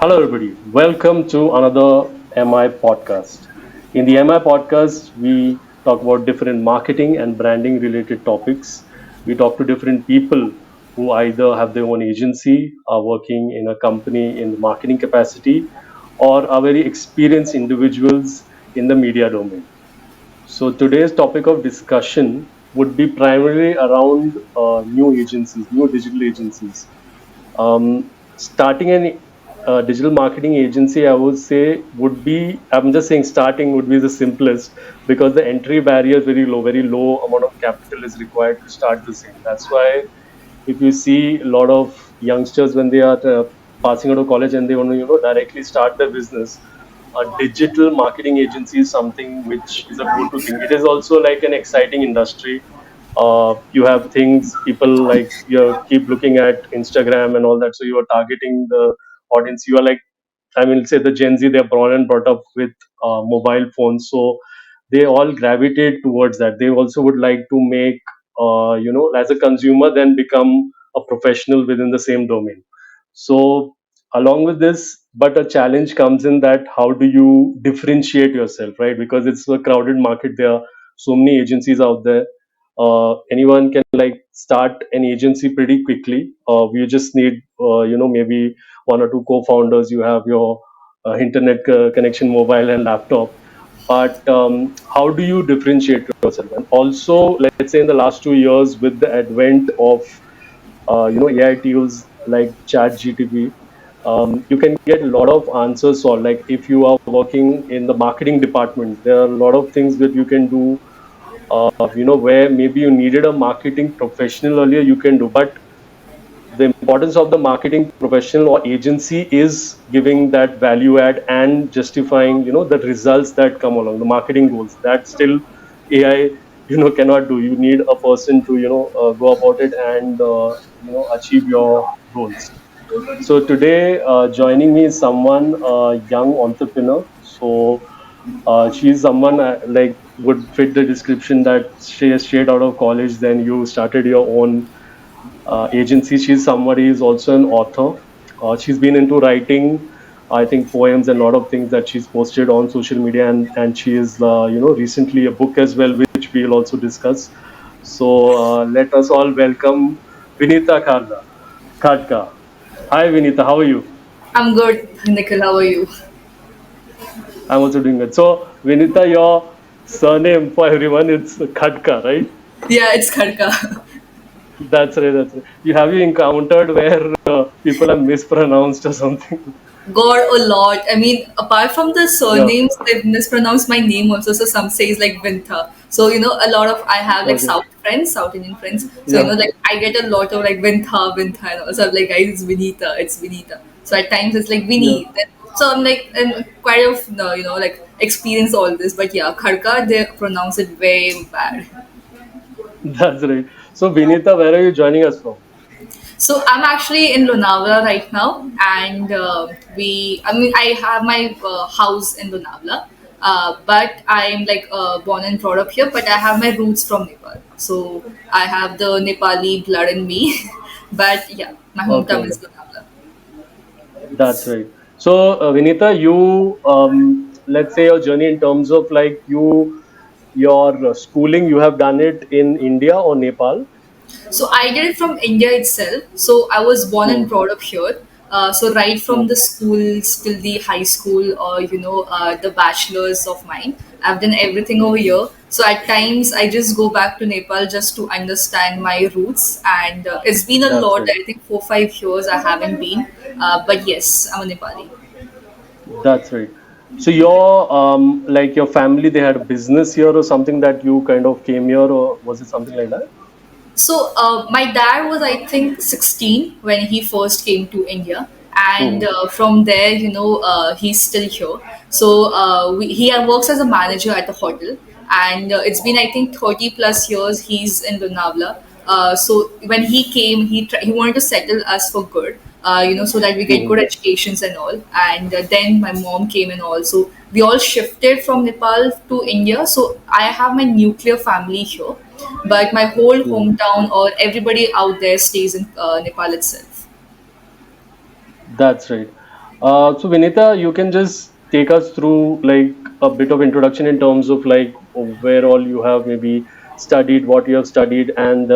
Hello, everybody. Welcome to another MI podcast. In the MI podcast, we talk about different marketing and branding related topics. We talk to different people who either have their own agency, are working in a company in the marketing capacity, or are very experienced individuals in the media domain. So, today's topic of discussion would be primarily around new agencies, new digital agencies. Starting an digital marketing agency, I would say would be, I'm just saying starting would be the simplest because the entry barrier is very low amount of capital is required to start the same. That's why if you see a lot of youngsters when they are passing out of college and they want to, directly start their business, a digital marketing agency is something which is a go-to thing. It is also like an exciting industry. You have things people like you keep looking at Instagram and all that, so you are targeting the audience. You are like, I mean, say the Gen Z, they're born and brought up with mobile phones, so they all gravitate towards that. They also would like to make, as a consumer, then become a professional within the same domain. So, along with this, but a challenge comes in that how do you differentiate yourself, right? Because it's a crowded market. There are so many agencies out there. Anyone can like start an agency pretty quickly. You just need, maybe one or two co-founders. You have your internet connection, mobile and laptop. But how do you differentiate yourself? And also, let's say in the last 2 years, with the advent of AI tools like ChatGTP, you can get a lot of answers. Or like if you are working in the marketing department, there are a lot of things that you can do. Where maybe you needed a marketing professional earlier, you can do. But the importance of the marketing professional or agency is giving that value add and justifying, the results that come along the marketing goals that still AI cannot do. You need a person to go about it and achieve your goals. So today, joining me is someone, young entrepreneur. So she's someone like would fit the description that she is straight out of college. Then you started your own agency. She's somebody who's also an author. She's been into writing, I think, poems and a lot of things that she's posted on social media, and she is, recently a book as well, which we'll also discuss. So let us all welcome Vinita Khadka. Hi, Vinita. How are you? I'm good, Nikhil. How are you? I'm also doing good. So, Vinita, your surname for everyone, it's Khadka, right? Yeah, it's Kharka. That's right. That's right. You encountered where people have mispronounced or something? God, a lot. I mean, apart from the Yeah. surnames, they've mispronounced my name also. So some says like Vintha. So a lot of I have like Okay. South friends, South Indian friends. So Yeah. like I get a lot of like Vintha, Vintha, and all. So I'm like, guys, it's Vinita, it's Vinita. So at times it's like Yeah. Vinny. So I'm like, and quite of like experience all this. But yeah, Kharka, they pronounce it very bad. That's right. So, Vinita, where are you joining us from? So I'm actually in Lonavala right now, and I mean, I have my house in Lonavala, but I'm like born and brought up here, but I have my roots from Nepal. So I have the Nepali blood in me, but yeah, my hometown Okay. is Lonavala. That's right. So, Vinita, let's say your journey in terms of like your schooling, you have done it in India or Nepal? So I did it from India itself. So I was born and Hmm. brought up here. So right from Hmm. the schools till the high school or the bachelors of mine, I've done everything over here. So at times I just go back to Nepal just to understand my roots, and it's been a That's lot. right. I think 4 5 years I haven't been, but yes, I'm a Nepali. That's right. So your family, they had a business here or something that you kind of came here, or was it something like that? So my dad was, I think, 16 when he first came to India, and Hmm. from there, he's still here. So he works as a manager at a hotel, and it's been, I think, 30 plus years he's in Lonavala. So when he came, he wanted to settle us for good. So that we get Hmm. good educations and all. And then my mom came and all. So we all shifted from Nepal to India. So I have my nuclear family here, but my whole Hmm. hometown or everybody out there stays in Nepal itself. That's right. So Vinita, you can just take us through like a bit of introduction in terms of like where all you have maybe studied, what you have studied, and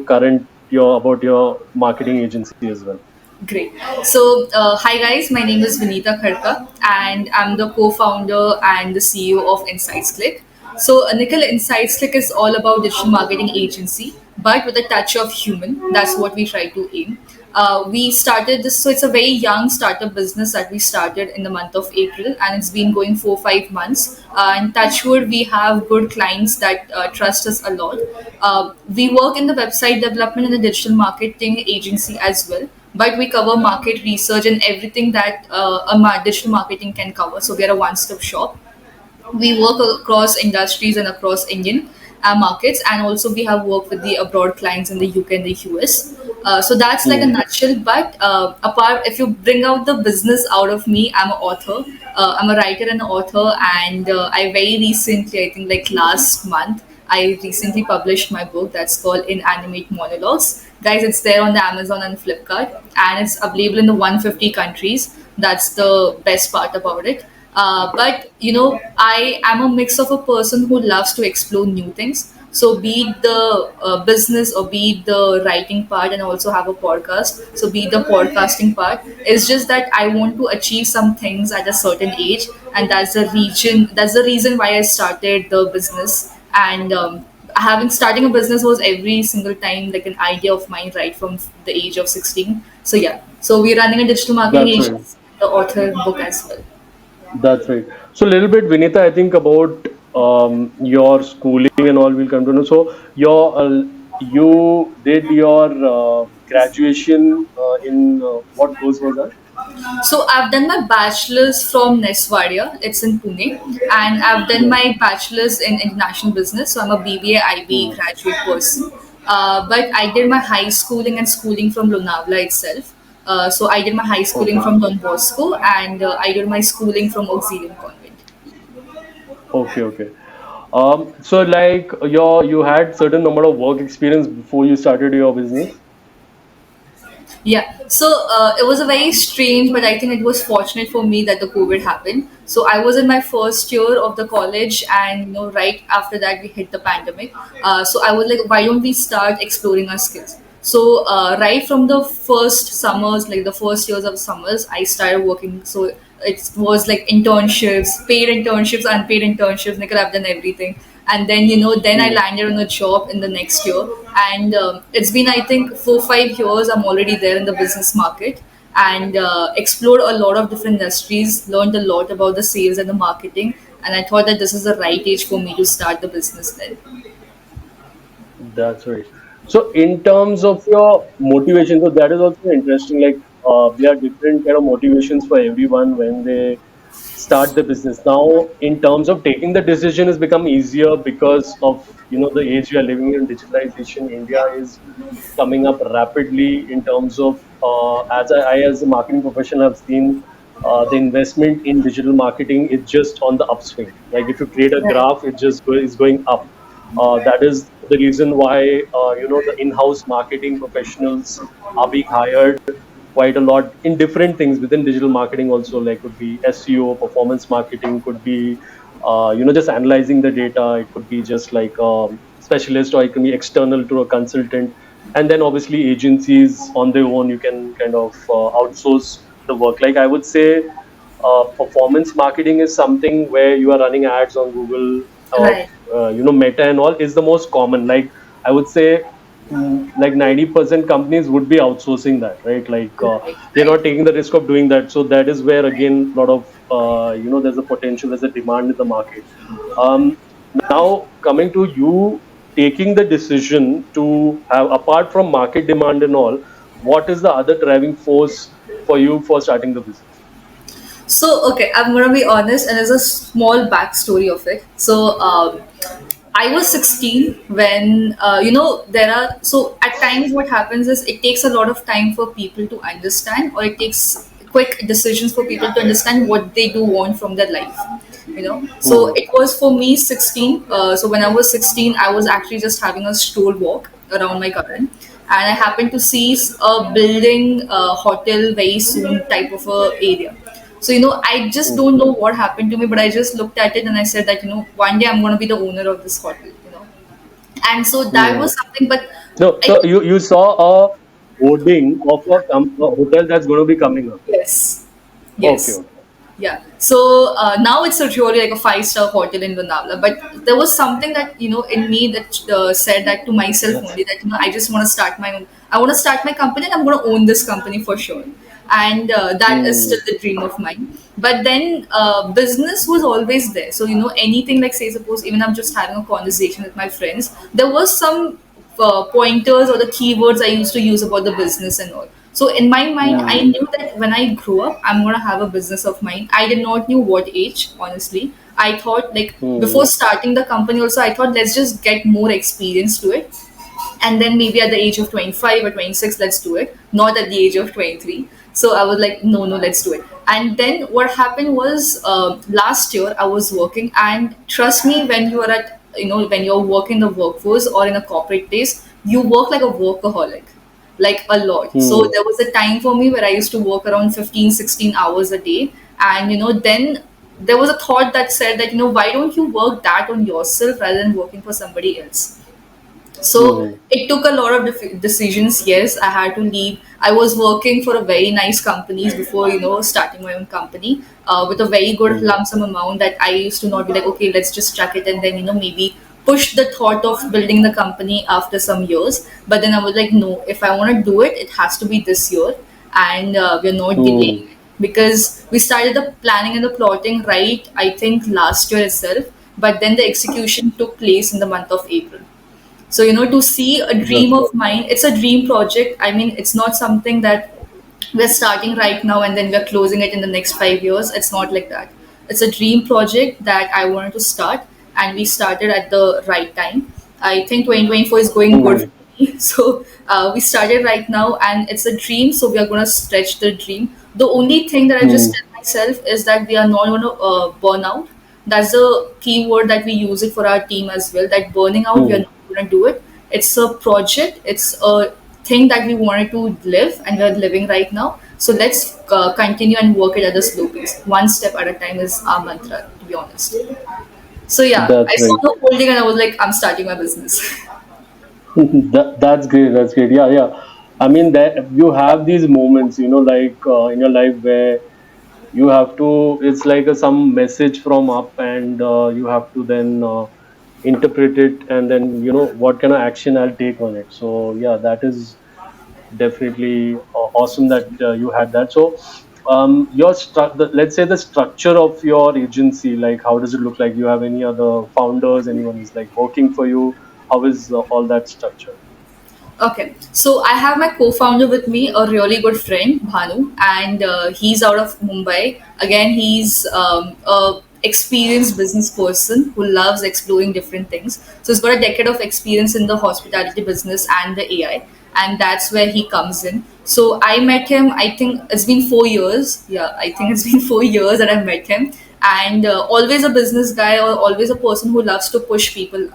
current your about your marketing agency as well. Great. So, hi guys, my name is Vinita Kharka, and I'm the co-founder and the CEO of Insights Click. So, Nikhil, Insights Click is all about digital marketing agency, but with a touch of human. That's what we try to aim. We started this, so it's a very young startup business that we started in the month of April, and it's been going 4 5 months. And touchwood, we have good clients that trust us a lot. We work in the website development and the digital marketing agency as well, but we cover market research and everything that digital marketing can cover. So we are a one-stop shop. We work across industries and across Indian markets, and also we have worked with the abroad clients in the UK and the US. So that's like a Hmm. nutshell. But apart, if you bring out the business out of me, I'm an author. I'm a writer and an author, and I very recently, I think like last month, I recently published my book that's called Inanimate Monologues. Guys, it's there on the Amazon and Flipkart, and it's available in the 150 countries. That's the best part about it. But I am a mix of a person who loves to explore new things. So be it the business or be it the writing part, and also have a podcast. So be it the podcasting part. It's just that I want to achieve some things at a certain age, and that's the region. That's the reason why I started the business. And having starting a business was every single time like an idea of mine right from the age of 16. So yeah. So we're running a digital marketing That's right. agency, the author book as well. That's right. So a little bit, Vinita, I think about your schooling and all will come to know. So you did your graduation in what course was that? So I've done my bachelor's from Neswadia, it's in Pune, and I've done Yeah. my bachelor's in international business. So I'm a BBA IB Hmm. graduate person. But I did my high schooling and schooling from Lonavala itself. So I did my high schooling Okay. from Don Bosco, and I did my schooling from Auxilium Convent. Okay. Okay. So like you had certain number of work experience before you started your business. Yeah, so it was a very strange, but I think it was fortunate for me that the COVID happened. So I was in my first year of the college, and right after that we hit the pandemic. So I was like, why don't we start exploring our skills? So right from the first summers, like the first years of summers, I started working. So it was like internships, paid internships, unpaid internships. Like I've done everything, and then then I Hmm. landed on a job in the next year, and it's been I think 4 5 years. I'm already there in the business market, and explored a lot of different industries, learned a lot about the sales and the marketing, and I thought that this is the right age for me to start the business then. That's right. So in terms of your motivation, so that is also interesting. Like there are different kind of motivations for everyone when they start the business. Now, in terms of taking the decision, has become easier because of the age we are living in. Digitalization, India is coming up rapidly in terms of I as a marketing professional have seen the investment in digital marketing is just on the upswing. Like if you create a Right. graph, it just is going up. That is the reason why the in-house marketing professionals are being hired quite a lot in different things within digital marketing also, like could be SEO, performance marketing, could be just analyzing the data, it could be just like specialist, or it can be external to a consultant, and then obviously agencies on their own, you can kind of outsource the work. Like I would say performance marketing is something where you are running ads on Google or Right. Meta and all is the most common. Like I would say, like 90% companies would be outsourcing that, right? Like Right. they're Right. not taking the risk of doing that. So that is where again a lot of there's a potential, there's a demand in the market. Um, Now coming to you taking the decision to have, apart from market demand and all, what is the other driving force for you for starting the business? So, okay, I'm gonna be honest, and there's a small backstory of it. So, I was 16 when, there are, so at times what happens is it takes a lot of time for people to understand, or it takes quick decisions for people to understand what they do want from their life. So Hmm. it was for me 16. So when I was 16, I was actually just having a stroll walk around my garden, and I happened to see a building hotel very soon type of a area. So I just Hmm. don't know what happened to me, but I just looked at it and I said that one day I'm going to be the owner of this hotel. And so that Hmm. was something. But No, I so you saw a hoarding of a hotel that's going to be coming up. Yes, Okay, yes. okay. Yeah. So now it's a really like a five-star hotel in Lonavala. But there was something that in me that said that to myself That's only, that I just want to start my own. I want to start my company and I'm going to own this company for sure. And that is still hmm. the dream of mine. But then business was always there. So anything like, say, suppose even I'm just having a conversation with my friends, there was some pointers or the keywords I used to use about the business and all. So in my mind, I Hmm. knew that when I grow up, I'm gonna have a business of mine. I did not knew what age, honestly. I thought like before Hmm. starting the company also, I thought let's just get more experience to it, and then maybe at the age of 25 or 26 let's do it, not at the age of 23. So I was like, no, no, let's do it. And then what happened was, last year I was working, and trust me, when you are at when you're working in the workforce or in a corporate place, you work like a workaholic, like a lot. So Hmm. there was a time for me where I used to work around 15, 16 hours a day. And then there was a thought that said that why don't you work that on yourself rather than working for somebody else. So Hmm. it took a lot of decisions. Yes, I had to leave. I was working for a very nice companies before starting my own company, with a very good Hmm. lump sum amount that I used to not be like, okay, let's just chuck it and then maybe push the thought of building the company after some years. But then I was like, no, if I want to do it, it has to be this year, and we're not Hmm. delaying it, because we started the planning and the plotting right, I think last year itself, but then the execution took place in the month of April. So to see a dream That's of good. mine, it's a dream project. I mean, it's not something that we're starting right now and then we're closing it in the next 5 years. It's not like that. It's a dream project that I wanted to start, and we started at the right time. I think 2024 is going good Hmm. for me. So we started right now, and it's a dream. So we are going to stretch the dream. The only thing that I just Hmm. tell myself is that we are not going to burn out. That's the key word that we use it for our team as well. That burning out, we are Hmm. not going to do it. It's a project. It's a thing that we wanted to live, and we're living right now. So let's continue and work it at a slow pace. One step at a time is our mantra, to be honest. So yeah, I That's saw right. the holding and I was like, I'm starting my business. That's great. That's great. Yeah, yeah. I mean, that you have these moments, like in your life where you have to. It's like some message from up, and you have to then interpret it, and then what kind of action I'll take on it. So yeah, that is definitely awesome that you had that. So, let's say the structure of your agency, like how does it look like? You have any other founders? Anyone is like working for you? How is all that structure? Okay, so I have my co-founder with me, a really good friend, Bhanu, and he's out of Mumbai. Again, he's a experienced business person who loves exploring different things. So he's got a decade of experience in the hospitality business and the AI, and that's where he comes in. So I met him. I think it's been 4 years. Yeah, I think it's been 4 years that I've met him, and always a business guy or always a person who loves to push people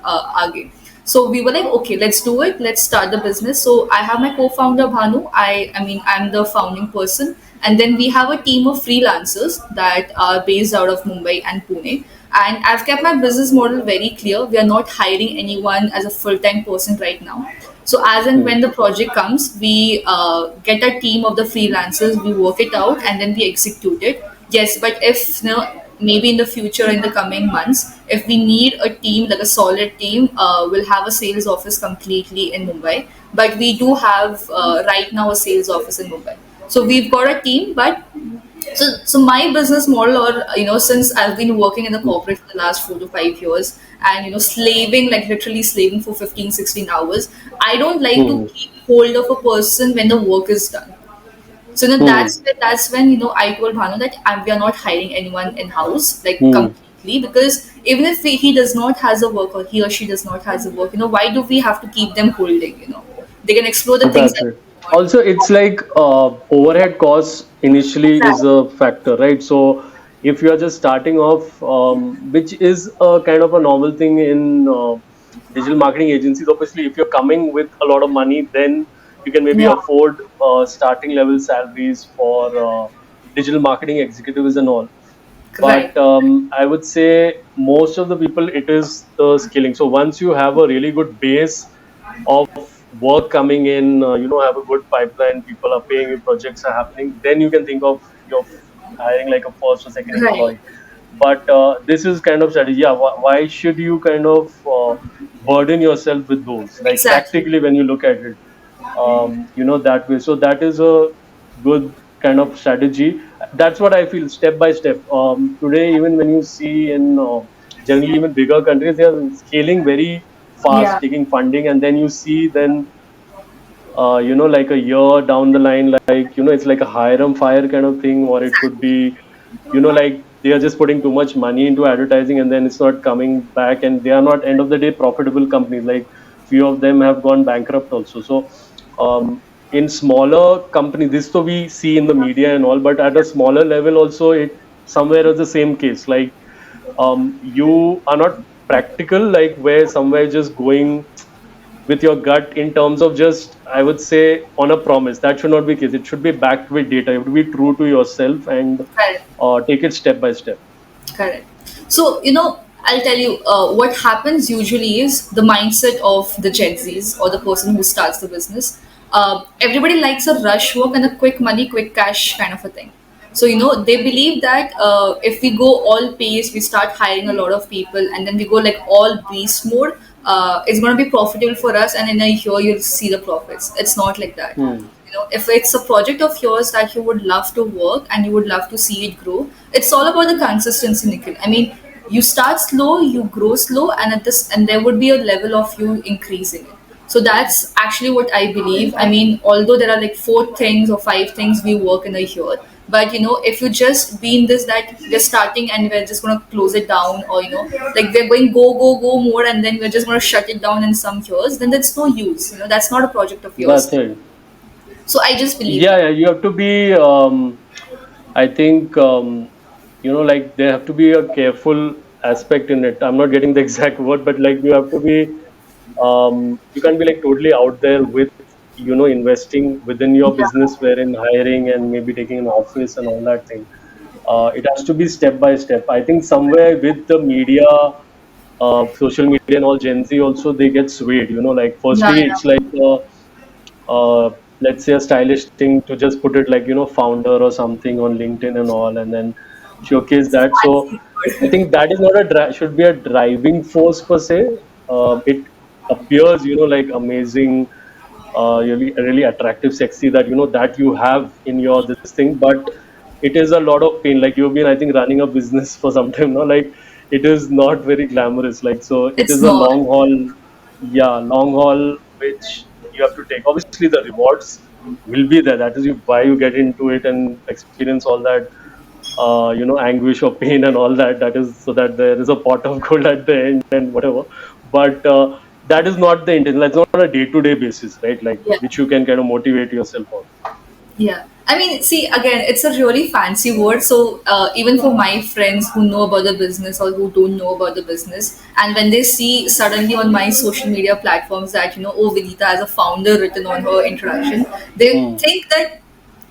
again. So we were like, okay, let's do it. Let's start the business. So I have my co-founder Bhanu. I mean, I'm the founding person, and then we have a team of freelancers that are based out of Mumbai and Pune. And I've kept my business model very clear. We are not hiring anyone as a full-time person right now. So as and Hmm. when the project comes, we get a team of the freelancers, we work it out, and then we execute it. Yes, but if maybe in the future, in the coming months, if we need a team like a solid team, we'll have a sales office completely in Mumbai. But we do have right now a sales office in Mumbai. So we've got a team, but so my business model, or since I've been working in the Hmm. corporate for the last 4 to 5 years, and slaving, like literally slaving for 15, 16 hours, I don't like to Hmm. keep hold of a person when the work is done. So Hmm. that's when I told Bhanu that we are not hiring anyone in house, like Hmm. completely, because even if he does not has a work, or he or she does not has a work, why do we have to keep them holding? They can explore the things That's that it. they want. Also, it's like overhead costs initially is Exactly. a factor, right? So if you are just starting off, which is a kind of a normal thing in digital marketing agencies, obviously, if you're coming with a lot of money, then you can maybe Yeah. afford starting level salaries for digital marketing executives and all. Right. But I would say most of the people, it is the scaling. So once you have a really good base of work coming in, have a good pipeline, people are paying you, projects are happening, then you can think of your hiring like a first or second Right. employee. But this is kind of strategy. Yeah, why should you kind of burden yourself with those? Like Exactly. practically, when you look at it, that way. So that is a good kind of strategy. That's what I feel, step by step. Today, even when you see in generally even bigger countries, they are scaling very fast, Yeah. taking funding, and then you see then like a year down the line, like it's like a hire and fire kind of thing, or it could Exactly. be like they are just putting too much money into advertising and then it's not coming back, and they are not end of the day profitable companies. Like few of them have gone bankrupt also. So in smaller companies, this so we see in the media and all, but at a smaller level also, it somewhere is the same case. Like you are not practical, like where somewhere just going with your gut in terms of just, I would say, on a promise. That should not be the case. It should be backed with data. You have to be true to yourself and Correct. take it step by step. Correct. So, I'll tell you what happens usually is the mindset of the Gen Zs or the person who starts the business. Everybody likes a rush work and a quick money, quick cash kind of a thing. So, they believe that if we go all pace, we start hiring a lot of people, and then we go like all beast mode, it's going to be profitable for us, and in a year, you'll see the profits. It's not like that. Hmm. If it's a project of yours that you would love to work and you would love to see it grow, it's all about the consistency, Nikhil. I mean, you start slow, you grow slow, and at this, and there would be a level of you increasing it. So that's actually what I believe. I mean, although there are like four things or five things we work in a year, but if you just be in this that we're starting and we're just going to close it down, or like we're going go more, and then we're just going to shut it down in some years, then that's no use. That's not a project of yours. That's it. So I just believe Yeah, that. yeah. You have to be. I think like there have to be a careful aspect in it. I'm not getting the exact word, but like you have to be. You can't be like totally out there with investing within your Yeah, business, wherein hiring and maybe taking an office and all that thing. It has to be step by step. I think somewhere with the media, social media and all, Gen Z also, they get swayed. Like yeah, firstly, yeah. it's like let's say a stylish thing to just put it like founder or something on LinkedIn and all, and then showcase that. So Fancy I word. think that is not should be a driving force per se. It appears like amazing, really really attractive, sexy, that that you have in your this thing, but it is a lot of pain. Like you've been, I think, running a business for some time now. Like it is not very glamorous. Like so, it It's is a not. long haul. Yeah, long haul which you have to take. Obviously, the rewards will be there. That is why you get into it and experience all that anguish or pain and all that. That is so that there is a pot of gold at the end and whatever. But that is not the intention. That's not on a day-to-day basis, right? Like Yeah. which you can kind of motivate yourself on. Yeah. I mean, see, again, it's a really fancy word. So, even for my friends who know about the business or who don't know about the business, and when they see suddenly on my social media platforms that, oh, Vinita as a founder written on her introduction, they Hmm. think that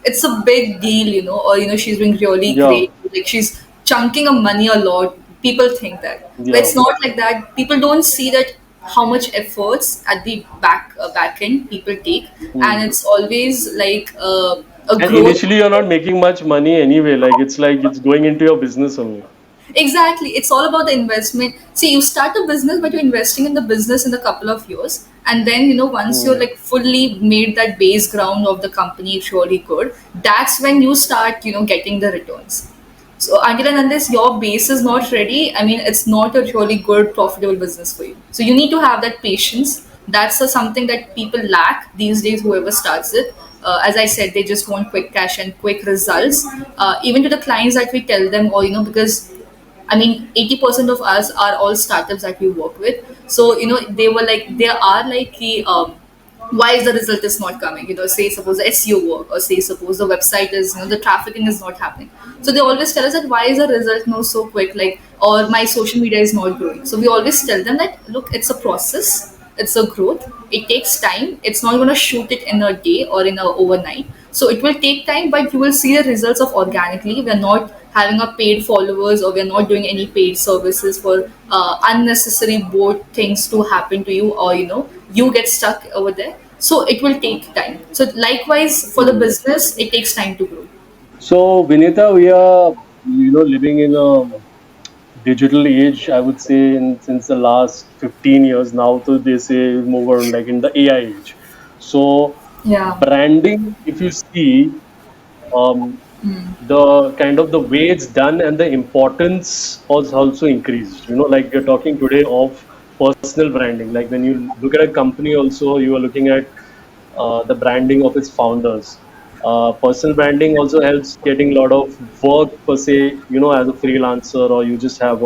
it's a big deal, or, she's doing really Yeah, great. Like, she's chunking of money a lot. People think that. But yeah. it's not like that. People don't see that how much efforts at the back end people take, and Hmm. it's always like a And growth. initially, you're not making much money anyway. Like it's going into your business only. Exactly, it's all about the investment. See, you start a business, but you're investing in the business in a couple of years, and then once you're Hmm. like fully made that base ground of the company surely good, that's when you start getting the returns. So until and unless your base is not ready, I mean, it's not a really good profitable business for you. So you need to have that patience. That's something that people lack these days. Whoever starts it, as I said, they just want quick cash and quick results. Even to the clients that we tell them, or because I mean, 80% of us are all startups that we work with. So, they were like, they are like the, why is the result is not coming? Say suppose the SEO work, or say suppose the website is, the trafficking is not happening. So they always tell us that why is the result not so quick, like, or my social media is not growing. So we always tell them that, look, it's a process. It's a growth. It takes time. It's not going to shoot it in a day or in a overnight. So it will take time, but you will see the results of organically. We're not having a paid followers, or we're not doing any paid services for unnecessary bored things to happen to you, or you get stuck over there. So it will take time. So likewise for the Hmm. business, it takes time to grow. So, Vinita, we are, living in a digital age, I would say, since the last 15 years now. So they say move on like in the AI age. So, Yeah. branding, if you see, um, the kind of the way it's done and the importance was also increased. Like you're talking today of personal branding. Like when you look at a company, also you are looking at the branding of its founders. Personal branding also helps getting a lot of work per se, as a freelancer, or you just have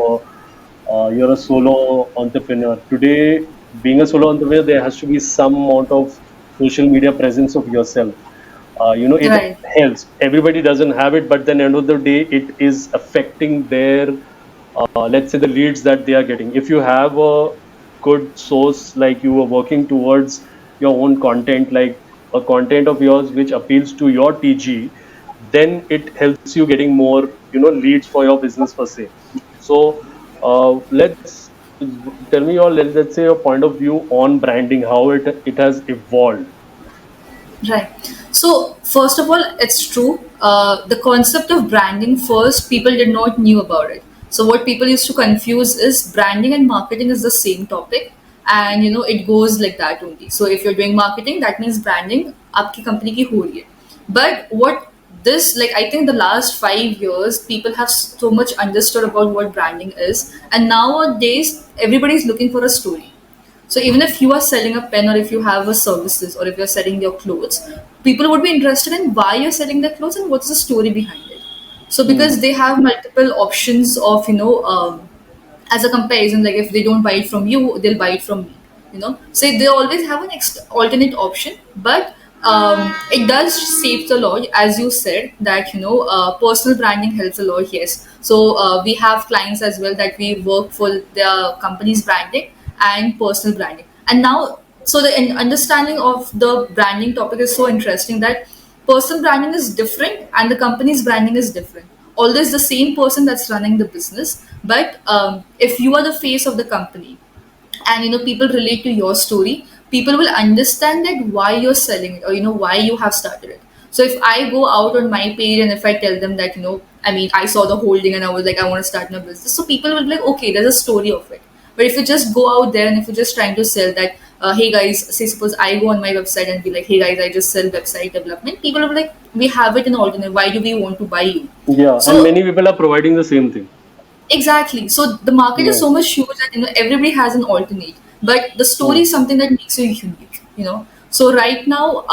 you're a solo entrepreneur. Today, being a solo entrepreneur, there has to be some amount of social media presence of yourself. It Right. helps. Everybody doesn't have it, but then end of the day, it is affecting their, let's say, the leads that they are getting. If you have a good source, like you are working towards your own content, like a content of yours which appeals to your TG, then it helps you getting more, leads for your business per se. So, let's tell me your, let's say, your point of view on branding, how it has evolved. Right. So first of all, it's true. The concept of branding first, people did not knew about it. So what people used to confuse is branding and marketing is the same topic, and it goes like that only. So if you're doing marketing, that means branding आपकी company की हो रही है. But what this like I think the last 5 years people have so much understood about what branding is, and nowadays everybody is looking for a story. So even if you are selling a pen, or if you have a services, or if you're selling your clothes, people would be interested in why you're selling their clothes and what's the story behind it. So because Hmm. they have multiple options of as a comparison, like if they don't buy it from you, they'll buy it from me. So they always have an alternate option, but it does save a lot, as you said that personal branding helps a lot. Yes, so we have clients as well that we work for their company's branding and personal branding. And now, so the understanding of the branding topic is so interesting that personal branding is different and the company's branding is different. Although it's the same person that's running the business, but if you are the face of the company, and people relate to your story, people will understand that why you're selling it, or why you have started it. So if I go out on my page and if I tell them that I mean, I saw the holding and I was like, I want to start my business, so people will be like, okay, there's a story of it. But if you just go out there and if you're just trying to sell that, hey guys, say suppose I go on my website and be like, hey guys, I just sell website development, people will be like, we have it in alternate, why do we want to buy you? Yeah, and So many people are providing the same thing. exactly. So the market is Yeah. so much huge that everybody has an alternate, but the story Hmm. is something that makes you unique. So right now,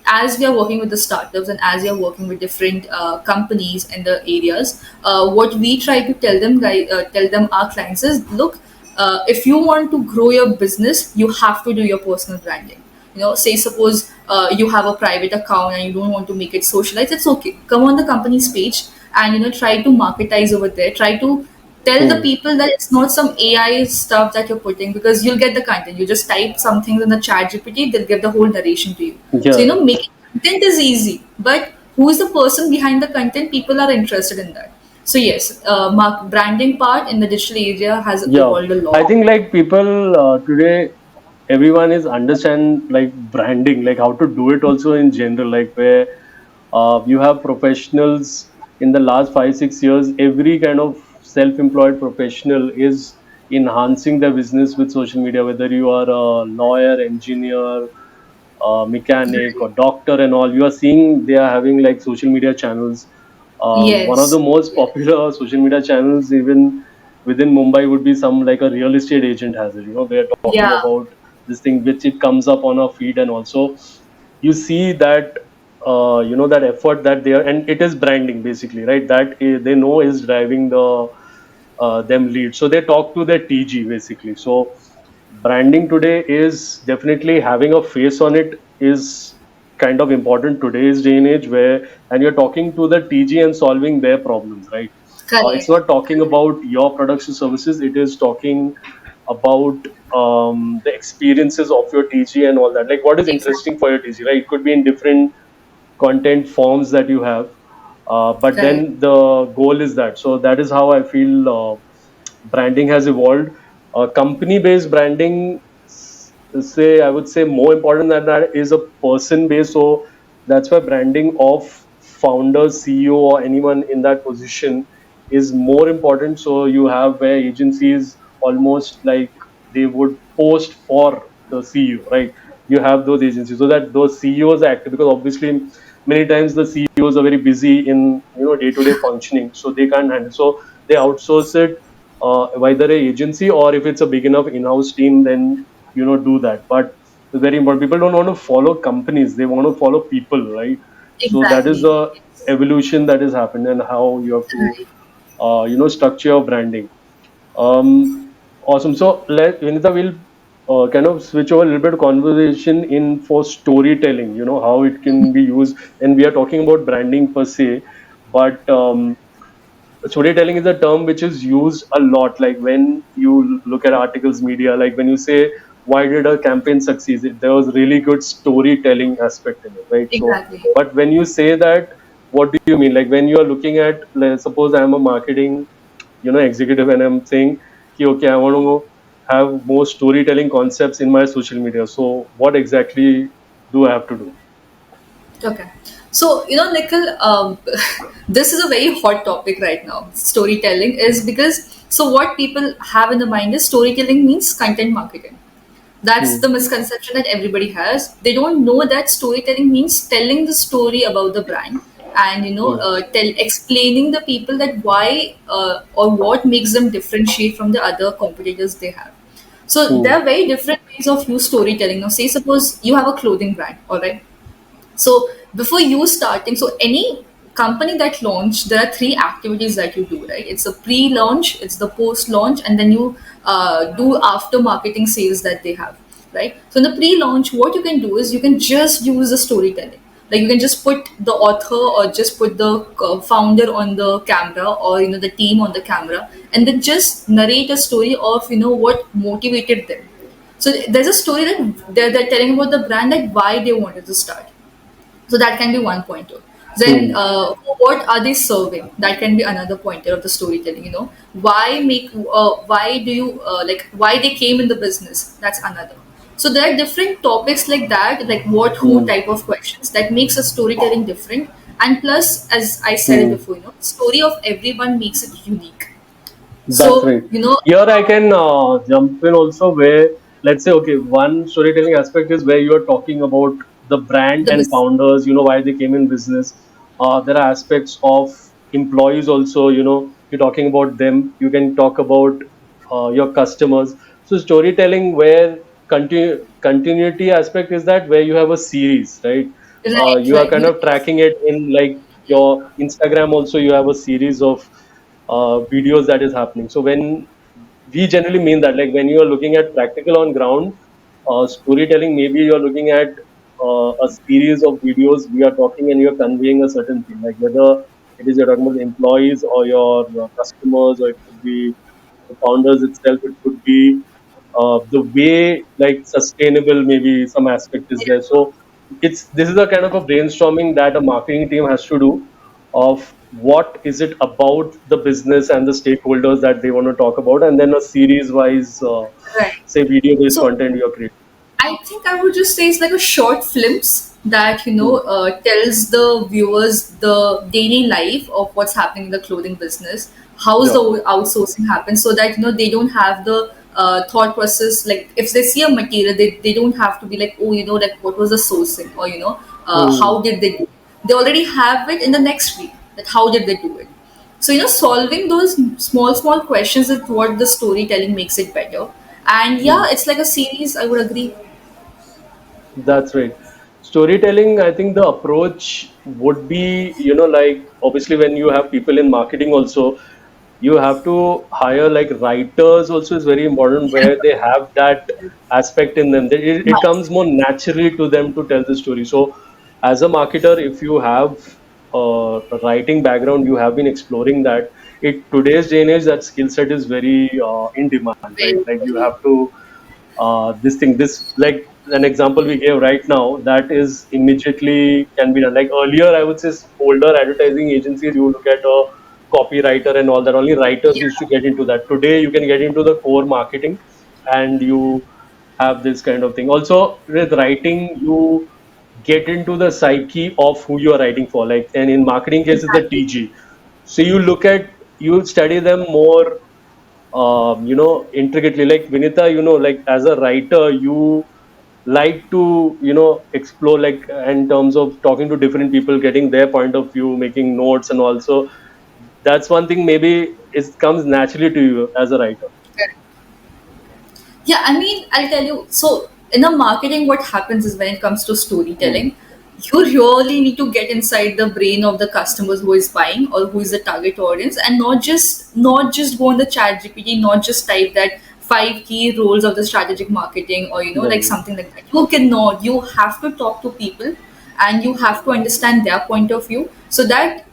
as we are working with the startups and as we are working with different companies in the areas, what we try to tell them our clients is, look, if you want to grow your business, you have to do your personal branding. Say suppose you have a private account and you don't want to make it socialized, it's okay, come on the company's page and try to marketize over there, try to tell the Hmm. people that it's not some AI stuff that you're putting, because you'll get the content. You just type some things in the chat GPT, they'll give the whole narration to you. So Yeah. making content is easy, but who is the person behind the content? People are interested in that. So yes, branding part in the digital area has Yeah, evolved a I lot. think like people today, everyone is understand like branding, like how to do it also in general, like where you have professionals in the last 5 6 years. Every kind of self-employed professional is enhancing their business with social media. Whether you are a lawyer, engineer, mechanic, or doctor, and all, you are seeing they are having like social media channels. One of the Yes. most popular social media channels, even within Mumbai, would be some like a real estate agent has it. They're talking Yeah. about this thing, which it comes up on our feed, and also you see that that effort that they are, and it is branding basically, right? That they know is driving them lead. So they talk to their TG basically. So branding today is definitely having a face on it is kind of important today's day and age, where and you're talking to the TG and solving their problems, right? It's Correct. not talking about your products or services. It is talking, about the experiences of your TG and all that. Like what is interesting Exactly. for your TG, right? It could be in different content forms that you have, but Right. then the goal is that. So that is how I feel branding has evolved. Company-based branding, say I would say more important than that is a person-based. So that's why branding of founder, CEO, or anyone in that position is more important. So you have where agencies almost like they would post for the CEO, right? You have those agencies so that those CEOs are active, because obviously many times the CEOs are very busy in day-to-day functioning, so they can't handle. So they outsource it, either a agency, or if it's a big enough in-house team, then do that. But it's very important. People don't want to follow companies; they want to follow people, right? So that is Exactly. the evolution that has happened, and how you have to Right. structure your branding. Awesome. So Vinita, we'll kind of switch over a little bit of conversation in for storytelling. How it can be used, and we are talking about branding per se, but storytelling is a term which is used a lot. Like when you look at articles, media, like when you say why did a campaign succeed, there was really good storytelling aspect in it, right? So, Exactly. but when you say that, what do you mean? Like when you are looking at, let's suppose I'm a marketing executive, and I'm saying, okay, I want to have more storytelling concepts in my social media. So what exactly do I have to do? Okay. So, Nikhil, this is a very hot topic right now. Storytelling is because, so what people have in the mind is storytelling means content marketing. That's Hmm. the misconception that everybody has. They don't know that storytelling means telling the story about the brand, and Hmm. explaining the people that why or what makes them differentiate from the other competitors they have. So there Hmm. are very different ways of use storytelling. Now, say suppose you have a clothing brand, all right. So before you starting, so any company that launched, there are three activities that you do, right? It's a pre-launch, it's the post-launch, and then you do after marketing sales that they have, right? So in the pre-launch, what you can do is you can just use the storytelling. Like you can just put the author or just put the founder on the camera, or the team on the camera, and then just narrate a story of what motivated them. So there's a story that they're telling about the brand, that why they wanted to start. So that can be one pointer. Then, Hmm. what are they serving? That can be another pointer of the storytelling. Why do you why they came in the business? That's another. So there are different topics like that, like what, who Hmm. type of questions that makes a storytelling different. And plus, as I said it Hmm. before, story of everyone makes it unique. That's So right. Here I can jump in also, where let's say, okay, one storytelling aspect is where you are talking about the brand the and business, founders, why they came in business. There are aspects of employees also, you're talking about them. You can talk about your customers. So storytelling where continuity aspect is that where you have a series, right? right, You are right, kind of tracking it in like your Instagram also, you have a series of videos that is happening. So when we generally mean that, like when you are looking at practical on ground storytelling, maybe you are looking at a series of videos. We are talking and you are conveying a certain thing, like whether it is you're talking about employees or your customers, or it could be the founders itself. It could be the way like sustainable, maybe some aspect is there. So this is a kind of a brainstorming that a marketing team has to do, of what is it about the business and the stakeholders that they want to talk about, and then a series wise right. say video based So content you're creating. I think I would just say it's like a short films that Hmm. tells the viewers the daily life of what's happening in the clothing business, how's the Yeah. outsourcing happens, so that they don't have the thought process. Like if they see a material, they don't have to be like, oh, like what was the sourcing, or Hmm. how did they do it? They already have it in the next week, that how did they do it. So solving those small questions is what the storytelling makes it better. And Hmm. yeah, it's like a series, I would agree. That's right. Storytelling, I think the approach would be, like obviously when you have people in marketing also, you have to hire like writers also is very important, where they have that aspect in them. It comes more naturally to them to tell the story. So as a marketer, if you have a writing background, you have been exploring that. today's day and age, that skill set is very in demand, Very, right? Like you very. have to this like an example we gave right now, that is immediately can be done. Like earlier, I would say older advertising agencies, you look at a copywriter and all that. Only writers used to Yeah, get into that. Today, you can get into the core marketing, and you have this kind of thing. Also, with writing, you get into the psyche of who you are writing for. Like, and in marketing case, it's the exactly. TG. So you study them more intricately. Like Vinita, like as a writer, you like to, explore, like in terms of talking to different people, getting their point of view, making notes, and also that's one thing maybe it comes naturally to you as a writer. Yeah, I mean, I'll tell you. So, in a marketing, what happens is when it comes to Hmm. storytelling, you really need to get inside the brain of the customers who is buying or who is the target audience, and not just go on the chat GPT, not just type that five key roles of the strategic marketing or like Right. something like that. You cannot. You have to talk to people, and you have to understand their point of view so that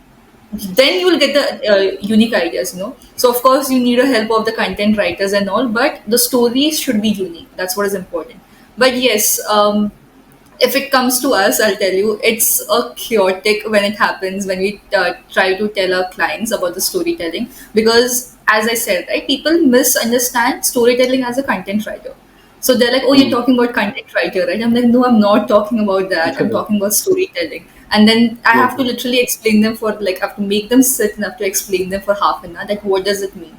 then you will get the unique ideas. So of course you need a help of the content writers and all, but the stories should be unique. That's what is important. But yes, if it comes to us, I'll tell you, it's a chaotic when it happens when we try to tell our clients about the storytelling, because as I said, right, people misunderstand storytelling as a content writer. So they're like, oh, you're Hmm. talking about content writer, right? I'm like, no, I'm not talking about that. I'm talking about storytelling. And then I have to Okay. literally explain them for, like, I have to make them sit and I have to explain them for half an hour that what does it mean.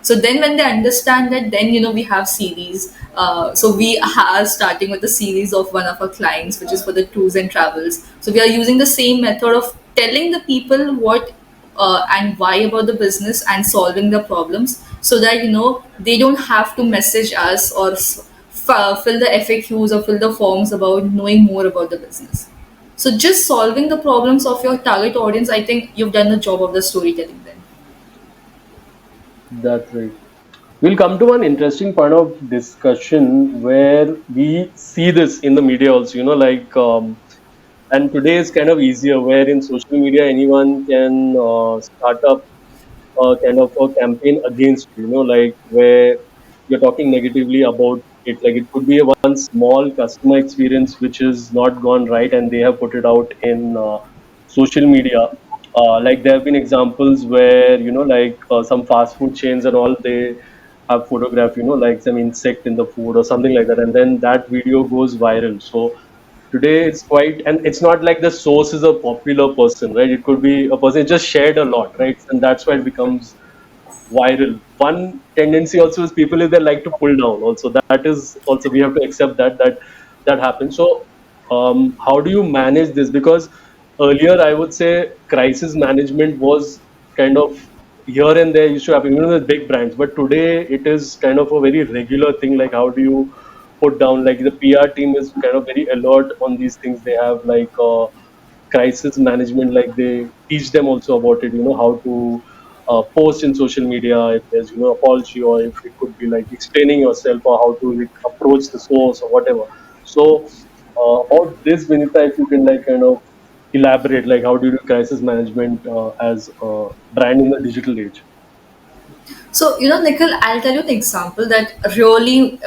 So then when they understand that, then we have series. So we are starting with a series of one of our clients, which is for the tours and travels. So we are using the same method of telling the people what and why about the business and solving the problems, so that they don't have to message us or fill the FAQs or fill the forms about knowing more about the business. So just solving the problems of your target audience, I think you've done the job of the storytelling then. That's right. We'll come to one interesting point of discussion where we see this in the media also, like, and today is kind of easier where in social media anyone can start up kind of a campaign against you, like where you're talking negatively about it. Like it could be a one small customer experience which is not gone right, and they have put it out in social media. Like there have been examples where like some fast food chains and all, they have photographed like some insect in the food or something like that, and then that video goes viral. So today it's quite, and it's not like the source is a popular person, right? It could be a person just shared a lot, right? And that's why it becomes viral. One tendency also is people is they like to pull down. Also, that is also we have to accept that happens. So, how do you manage this? Because earlier, I would say crisis management was kind of here and there used to happen, with big brands. But today, it is kind of a very regular thing. Like, how do you put down? Like the PR team is kind of very alert on these things. They have like crisis management, like they teach them also about it, how to post in social media if there's apology, or if it could be like explaining yourself, or how to like, approach the source or whatever. So about this, Vinita, if you can like kind of elaborate, like how do you do crisis management as a brand in the digital age? So, Nikhil, I'll tell you an example that really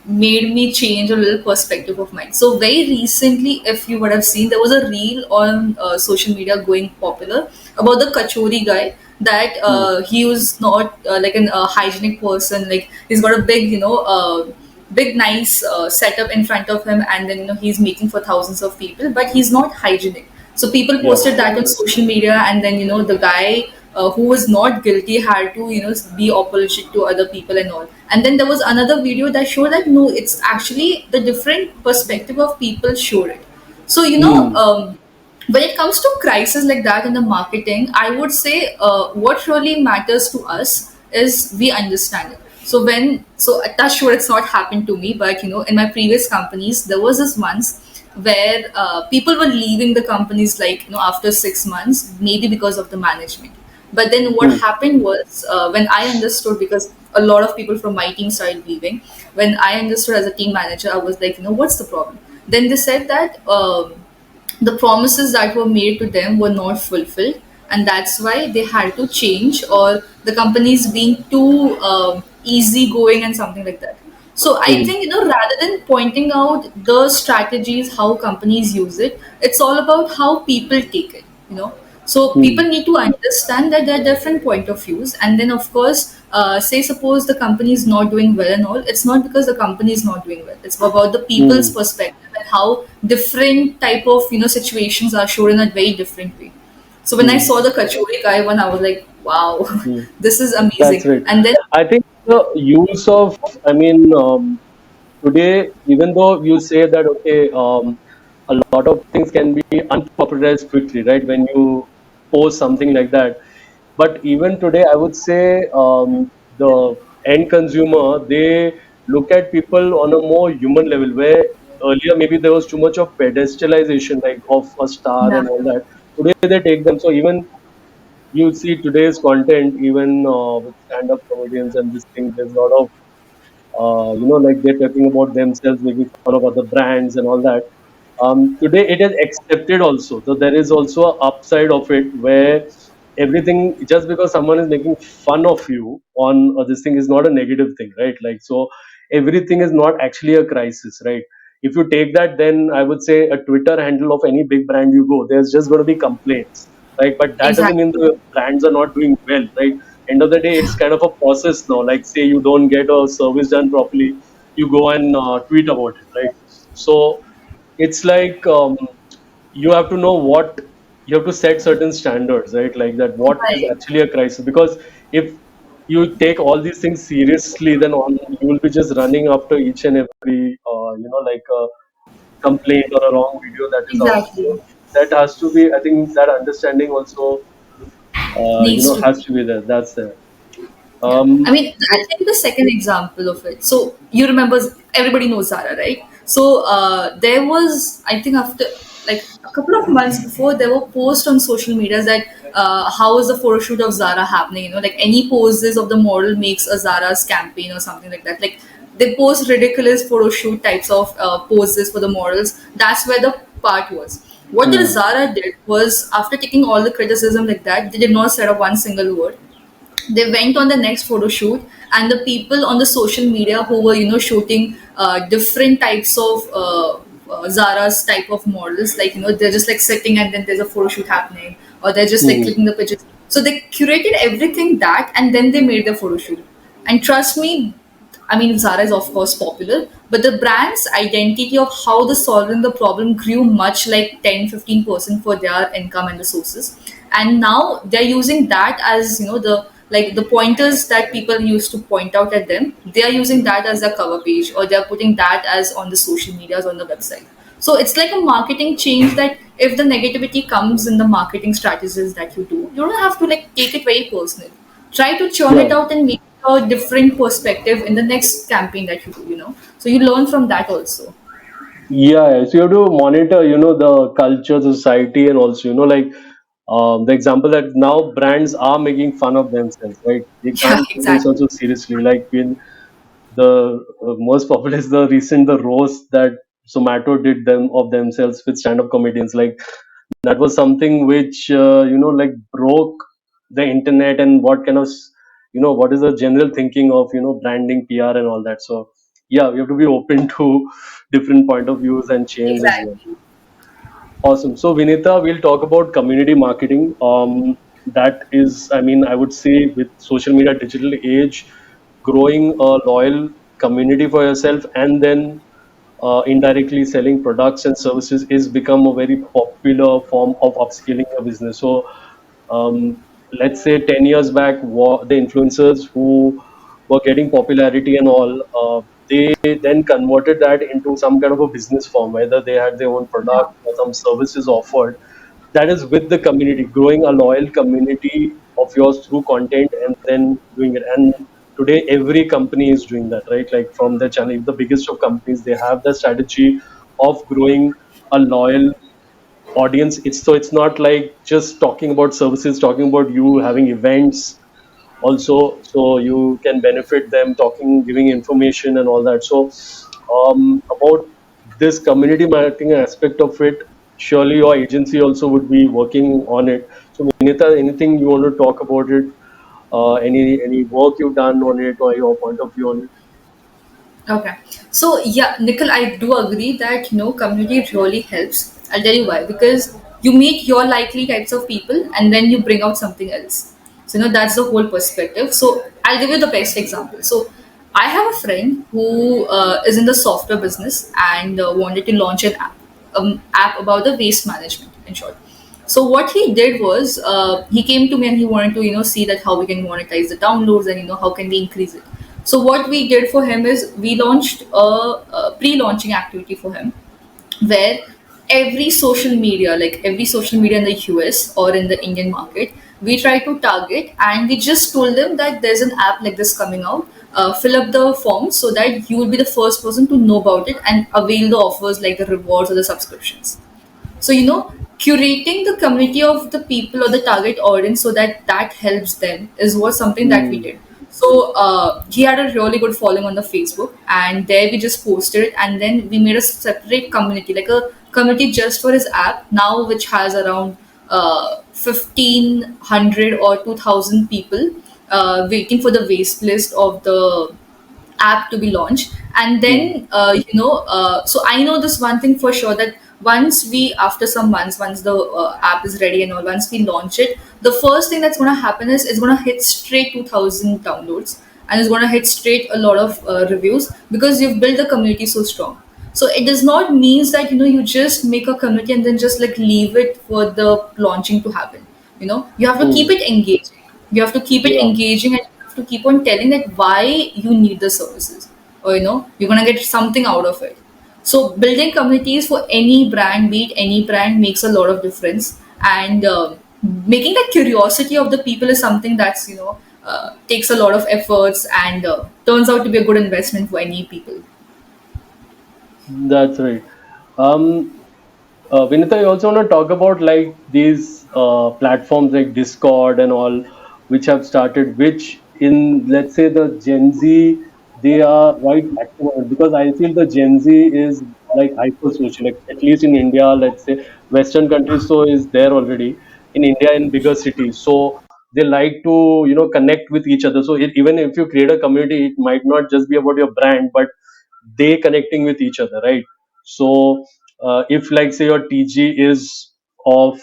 made me change a little perspective of mine. So, very recently, if you would have seen, there was a reel on social media going popular about the Kachori guy, that Hmm. he was not like an hygienic person. Like, he's got a big, big nice setup in front of him, and then he's making for thousands of people, but he's not hygienic. So people Yeah. posted that on social media, and then the guy who was not guilty had to be apologetic to other people and all. And then there was another video that showed that no, it's actually the different perspective of people showed it. So Hmm. when it comes to crisis like that in the marketing, I would say what really matters to us is we understand it. So touch wood, it's not happened to me, but in my previous companies, there was this once where people were leaving the companies, like after 6 months, maybe because of the management. But then what Hmm. happened was, when I understood, because a lot of people from my team started leaving, when I understood as a team manager, I was like, what's the problem? Then they said that the promises that were made to them were not fulfilled, and that's why they had to change, or the companies being too easy going and something like that. So I Hmm. think, rather than pointing out the strategies, how companies use it, it's all about how people take it. So Hmm. people need to understand that there are different point of views, and then of course, say suppose the company is not doing well and all, it's not because the company is not doing well. It's about the people's Hmm. perspective and how different type of situations are shown in a very different way. So when I Hmm. saw the Kachori Kai one, I was like, wow, Hmm. this is That's amazing. right. And then I think the use of, I mean, today, even though you say that, okay, a lot of things can be unpopularized quickly, right? When you post something like that. But even today, I would say the end consumer, they look at people on a more human level, where earlier maybe there was too much of pedestalization, like of a star yeah, and all that. Today, they take them. So even you see today's content, even with stand-up comedians and this thing, there's a lot of like they're talking about themselves, making fun of other brands and all that. Today it is accepted also. So there is also a upside of it where everything, just because someone is making fun of you on this thing, is not a negative thing, right? Like, so everything is not actually a crisis, right? If you take that, then I would say a Twitter handle of any big brand you go, there's just going to be complaints, right? But that doesn't mean exactly. the brands are not doing well, right? End of the day, it's kind of a process now. Like, say you don't get a service done properly, you go and tweet about it, right? So it's like, you have to know what, you have to set certain standards, right? Like that, what is Right. actually a crisis? Because if you take all these things seriously, then you will be just running after each and every like a complaint or a wrong video that is out there. Exactly. So that has to be, I think that understanding also Needs to has be. to be there. That's there. Yeah. I um mean, I'll tell you the second example of it. So you remember, everybody knows Zara, right? So there was, I think, after like a couple of months before, there were posts on social media that how is the photo shoot of Zara happening? Like any poses of the model makes a Zara's campaign or something like that. Like they post ridiculous photo shoot types of poses for the models. That's where the part was. What the hmm. Zara did was, after taking all the criticism like that, they did not set up one single word. They went on the next photo shoot, and the people on the social media who were shooting different types of Zara's type of models, like they're just like sitting and then there's a photo shoot happening, or they're just like Hmm. clicking the pictures. So they curated everything that, and then they made the photo shoot. And trust me, I mean, Zara is of course popular, but the brand's identity of how the solving the problem grew much, like 10-15% for their income and the sources. And now they're using that as, the pointers that people used to point out at them, they are using that as their cover page, or they're putting that as on the social medias, on the website. So it's like a marketing change, that if the negativity comes in the marketing strategies that you don't have to like take it very personal. Try to churn Yeah. it out and make a different perspective in the next campaign that you do. So you learn from that also. Yeah, yeah. So you have to monitor, the culture, the society, and also, like the example that now brands are making fun of themselves, right? They Yeah, can't take exactly. themselves so seriously. Like when the most popular is the roast that Zomato did them of themselves with stand-up comedians. Like that was something which like broke the internet, and what kind of what is the general thinking of branding, PR, and all that. So yeah, we have to be open to different point of views and change as well. Exactly. Awesome. So Vinita, we'll talk about community marketing. That is, I mean, I would say with social media digital age, growing a loyal community for yourself, and then indirectly selling products and services is become a very popular form of upscaling your business. So let's say 10 years back, the influencers who were getting popularity and all, they then converted that into some kind of a business form, whether they had their own Yeah. product or some services offered. That is with the community, growing a loyal community of yours through content and then doing it. And today, every company is doing that, right? Like from the channel, the biggest of companies, they have the strategy of growing a loyal audience. It's not like just talking about services, talking about you having events also, so you can benefit them, talking, giving information and all that. So about this community marketing aspect of it, surely your agency also would be working on it. So Vinita, anything you want to talk about it? Any work you've done on it or your point of view on it? Okay. So yeah, Nikhil, I do agree that community really helps. I'll tell you why. Because you meet your likely types of people and then you bring out something else. So that's the whole perspective. So I'll give you the best example. So I have a friend who is in the software business and wanted to launch an app about the waste management, in short. So what he did was he came to me and he wanted to see that how we can monetize the downloads and how can we increase it. So what we did for him is we launched a pre-launching activity for him where every social media in the US or in the Indian market, we try to target and we just told them that there's an app like this coming out. Fill up the form so that you will be the first person to know about it and avail the offers like the rewards or the subscriptions. So curating the community of the people or the target audience so that that helps them is what something that we Hmm. did. So he had a really good following on the Facebook, and there we just posted it, and then we made a separate community, like a community just for his app now, which has around 1,500 or 2,000 people waiting for the waste list of the app to be launched. And Hmm. then so I know this one thing for sure, that once we after some months, once the app is ready and all, once we launch it, the first thing that's going to happen is it's going to hit straight 2,000 downloads, and it's going to hit straight a lot of reviews, because you've built the community so strong. So it does not means that you just make a community and then just like leave it for the launching to happen. You have to keep Hmm. it engaging. You have to keep it Yeah. engaging, and you have to keep on telling that why you need the services, or you're gonna get something out of it. So building communities for any brand, be it any brand, makes a lot of difference. And making the curiosity of the people is something that's takes a lot of efforts, and turns out to be a good investment for any people. That's right. Um, Vinita, I also want to talk about like these platforms like Discord and all, which have started, which in let's say the Gen Z, they are right active on it, because I feel the Gen Z is like hyper social, like at least in India, let's say Western countries, so is there already in India in bigger cities. So they like to connect with each other. So even if you create a community, it might not just be about your brand, but they connecting with each other, right? So if like say your TG is of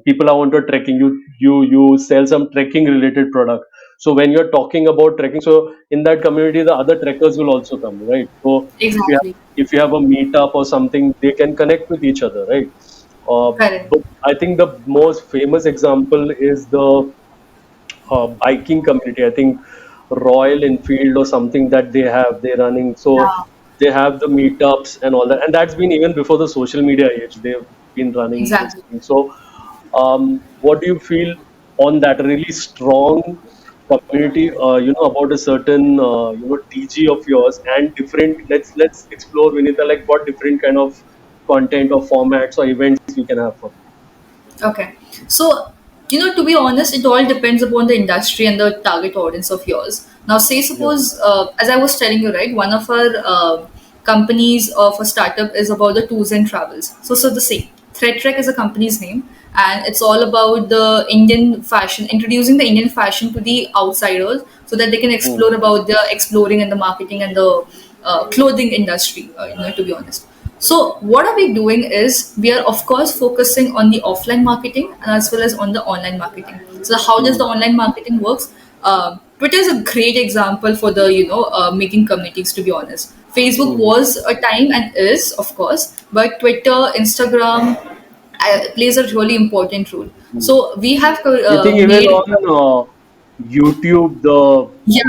people are onto trekking, you sell some trekking related product. So when you're talking about trekking, so in that community the other trekkers will also come, right? So Exactly. if you have a meetup or something, they can connect with each other, right? Correct. But I think the most famous example is the biking community. I think Royal Enfield or something that they're running. So Yeah. they have the meetups and all that, and that's been even before the social media age. They've been running those Exactly. things. So, what do you feel on that really strong community? About a certain TG of yours and different. Let's explore, Vinita, like what different kind of content or formats or events we can have for. Okay. So, to be honest, it all depends upon the industry and the target audience of yours. Now, say, Yeah. suppose, as I was telling you, right, one of our companies of a startup is about the tours and travels. So the same. ThreadTrek is a company's name, and it's all about the Indian fashion, introducing the Indian fashion to the outsiders so that they can Hmm. explore about the exploring and the marketing and the clothing industry, to be honest. So what are we doing is we are of course focusing on the offline marketing and as well as on the online marketing. So how does Hmm. the online marketing works? Twitter is a great example for the making communities. To be honest, Facebook Hmm. was a time and is of course, but Twitter, Instagram plays a really important role. Hmm. So we have I think even made on YouTube, the yeah.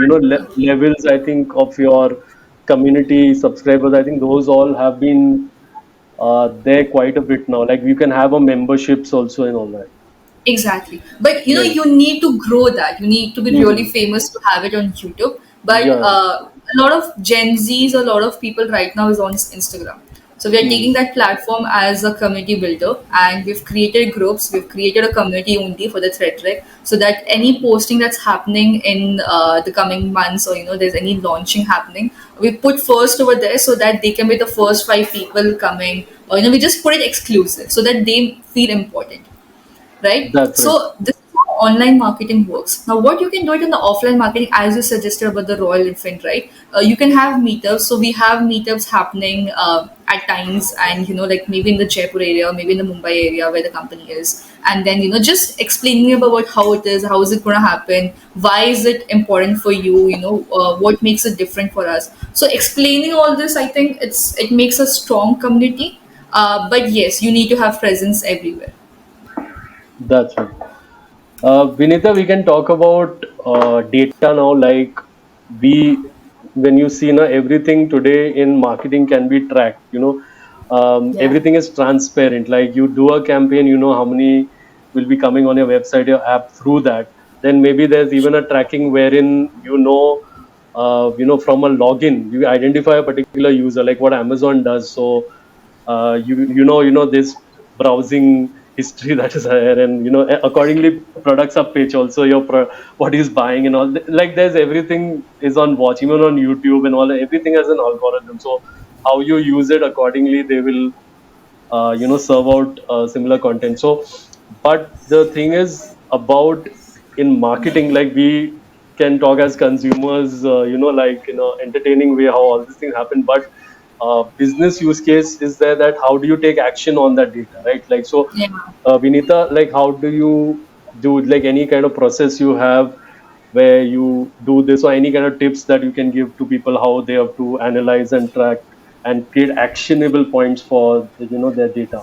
levels I think of your community subscribers, I think those all have been there quite a bit now. Like you can have a memberships also and all that. Exactly. But Yeah. you need to grow that. You need to be really Hmm. famous to have it on YouTube. But Yeah. a lot of Gen Zs, a lot of people right now is on Instagram. So we are taking Hmm. that platform as a community builder, and we've created groups. We've created a community only for the ThreadTrek, so that any posting that's happening in the coming months, or there's any launching happening, we put first over there so that they can be the first 5 people coming. Or we just put it exclusive so that they feel important. right? That's right. So this is how online marketing works. Now, what you can do it in the offline marketing, as you suggested about the Royal Infant, right? You can have meetups. So we have meetups happening at times, and like maybe in the Jaipur area, maybe in the Mumbai area where the company is, and then just explaining about how it is, how is it going to happen, why is it important for you, what makes it different for us. So explaining all this, I think it makes a strong community. But yes, you need to have presence everywhere. That's right. Vinita, we can talk about data now. Like we, when you see now, everything today in marketing can be tracked. Yeah. Everything is transparent. Like you do a campaign, you know how many will be coming on your website, your app through that. Then maybe there's even a tracking wherein from a login, you identify a particular user, like what Amazon does. So you know this browsing history that is there, and accordingly products are pitched also, what he's buying and all. Like there's everything is on watch, even on YouTube and all. Everything has an algorithm, so how you use it accordingly, they will serve out similar content. So but the thing is about in marketing, like we can talk as consumers, like entertaining way how all these things happen, but business use case is there, that how do you take action on that data, right? Like so, Yeah. Vinita, like how do you do, like any kind of process you have where you do this, or any kind of tips that you can give to people how they have to analyze and track and create actionable points for their data.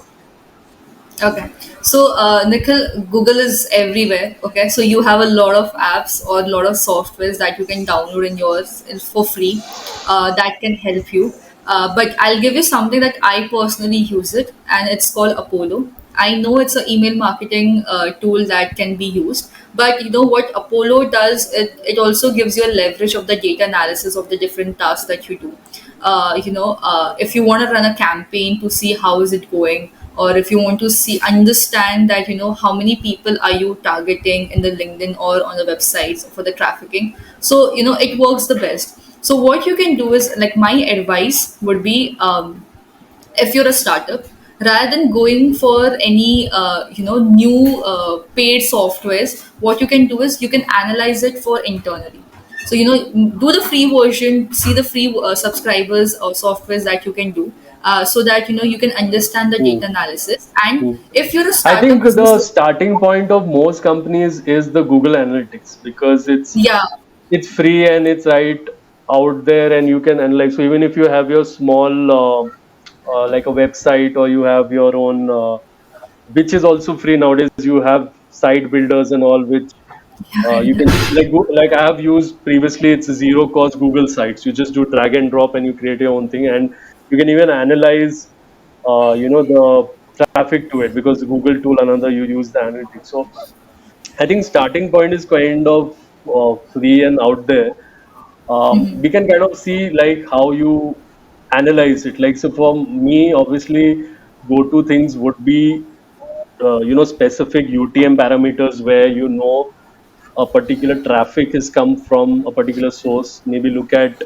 Okay. So, Nikhil, Google is everywhere. Okay. So you have a lot of apps or a lot of softwares that you can download in yours for free, that can help you. But I'll give you something that I personally use it, and it's called Apollo. I know it's an email marketing tool that can be used, but you know what Apollo does? It also gives you a leverage of the data analysis of the different tasks that you do. If you want to run a campaign to see how is it going, or if you want to see understand that how many people are you targeting in the LinkedIn or on the websites for the trafficking. So it works the best. So what you can do is, like, my advice would be, if you're a startup, rather than going for any new paid softwares, what you can do is you can analyze it for internally. So do the free version, see the free subscribers or softwares that you can do, so that you can understand the Hmm. data analysis. And Hmm. if you're a I startup think the business, starting point of most companies is the Google Analytics, because yeah, it's free and it's right out there, and you can analyze. So even if you have your small like a website, or you have your own, which is also free nowadays, you have site builders and all, which you can just like I have used previously. It's zero cost Google sites. You just do drag and drop and you create your own thing, and you can even analyze the traffic to it, because the Google tool, another, you use the analytics. So I think starting point is kind of free and out there. We can kind of see like how you analyze it. Like so, for me, obviously, go-to things would be specific UTM parameters, where a particular traffic has come from a particular source. Maybe look at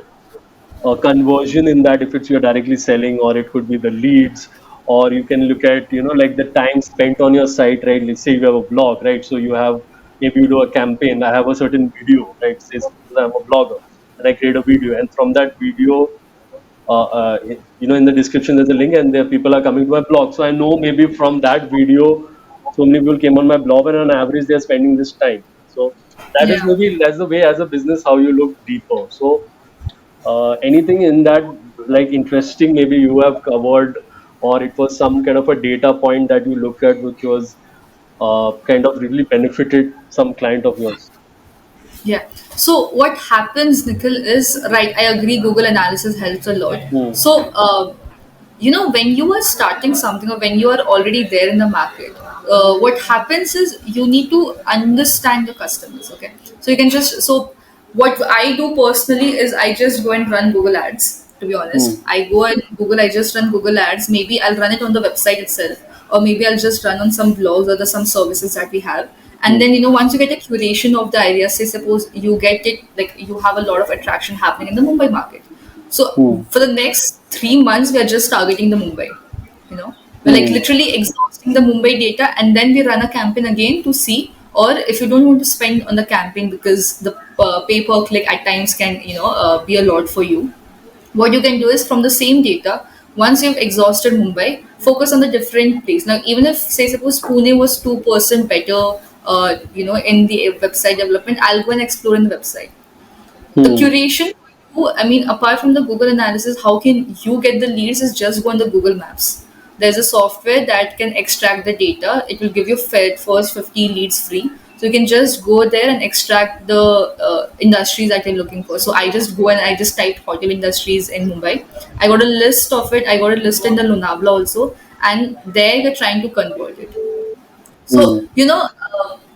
conversion in that, if it's you're directly selling, or it could be the leads, or you can look at like the time spent on your site, right? Let's say you have a blog, right? So you have, maybe you do a campaign. I have a certain video, right? Say suppose I'm a blogger and I create a video, and from that video, in the description there's a link, and there people are coming to my blog. So I know maybe from that video, so many people came on my blog, and on average they're spending this time. So that is, yeah. maybe that's the way as a business how you look deeper. So anything in that, like interesting, maybe you have covered, or it was some kind of a data point that you looked at, which was kind of really benefited some client of yours. Yeah. So what happens, Nikhil, is right. I agree. Google Analysis helps a lot. Hmm. So when you are starting something, or when you are already there in the market, what happens is you need to understand the customers. Okay. So you can just so what I do personally is I just go and run Google Ads. To be Hmm. honest, I go and Google. I just run Google Ads. Maybe I'll run it on the website itself, or maybe I'll just run on some blogs or some services that we have. And Hmm. then once you get a curation of the idea, say suppose you get it, like you have a lot of attraction happening in the Mumbai market. So Hmm. for the next 3 months, we are just targeting the Mumbai. You know, We're like Hmm. literally exhausting the Mumbai data, and then we run a campaign again to see. Or if you don't want to spend on the campaign because the pay per click at times can be a lot for you, what you can do is from the same data, once you've exhausted Mumbai, focus on the different place. Now, even if say suppose Pune was 2% better, in the website development, I'll go and explore in the website. The Hmm. curation, I mean, apart from the Google analysis, how can you get the leads is just go on the Google Maps. There's a software that can extract the data. It will give you first 50 leads free. So you can just go there and extract the industries that you're looking for. So I just go and I just typed hotel industries in Mumbai. I got a list of it. I got a list in the Lonavala also. And there we're trying to convert it. So, Hmm.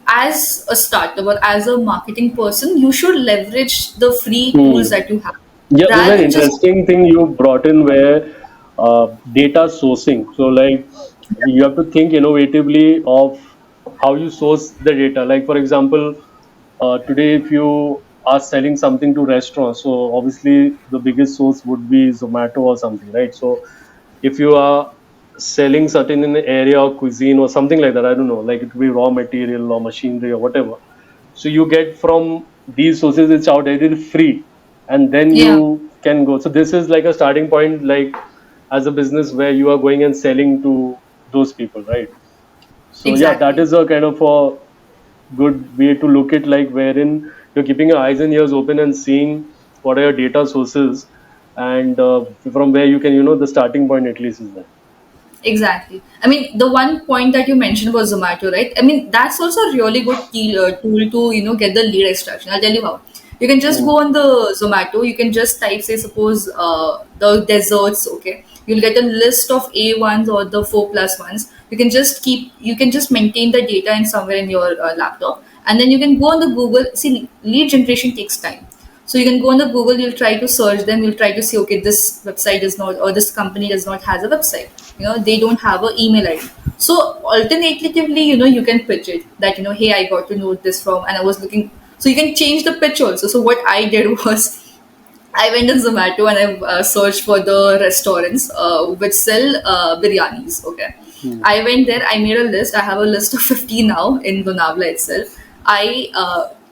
as a startup or as a marketing person, you should leverage the free tools Hmm. that you have Yeah, there's rather an than just, interesting thing you brought in where data sourcing. So, like, you have to think innovatively of how you source the data. Like, for example, today if you are selling something to restaurants, so obviously the biggest source would be Zomato or something, right? So, if you are selling certain in the area or cuisine or something like that, I don't know, like it could be raw material or machinery or whatever, so you get from these sources, it's out, it is free, and then yeah, you can go. So this is like a starting point, like as a business where you are going and selling to those people, right? So yeah, that exactly. is a kind of a good way to look at, like wherein you're keeping your eyes and ears open and seeing what are your data sources, and from where you can, the starting point at least is there. Exactly. I mean, the one point that you mentioned was Zomato, right? I mean, that's also a really good tool to get the lead extraction. I'll tell you how. You can just Hmm. go on the Zomato. You can just type, say, suppose the desserts. Okay, you'll get a list of A1s or the 4+1s. You can just maintain the data in somewhere in your laptop, and then you can go on the Google. See, lead generation takes time. So you can go on the Google, you'll try to search them, you'll try to see, okay, this website does not, or this company does not has a website. They don't have an email ID. So alternatively, you can pitch it that, hey, I got to know this from, and I was looking. So you can change the pitch also. So what I did was I went on Zomato and I searched for the restaurants which sell biryanis. Okay, Hmm. I went there. I made a list. I have a list of 50 now in Lonavala itself. I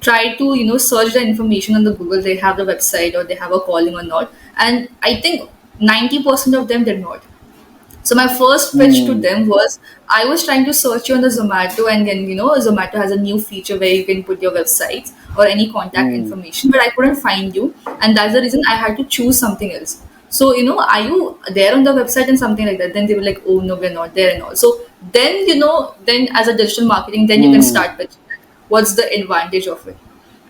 try to search the information on the Google. They have the website or they have a calling or not, and I think 90% of them did not. So my first pitch to Hmm. them was I was trying to search you on the Zomato, and then Zomato has a new feature where you can put your websites or any contact Hmm. information, but I couldn't find you, and that's the reason I had to choose something else. So are you there on the website and something like that? Then they were like, oh no, we're not there and all. So then then as a digital marketing, then you can Hmm. start pitching. What's the advantage of it?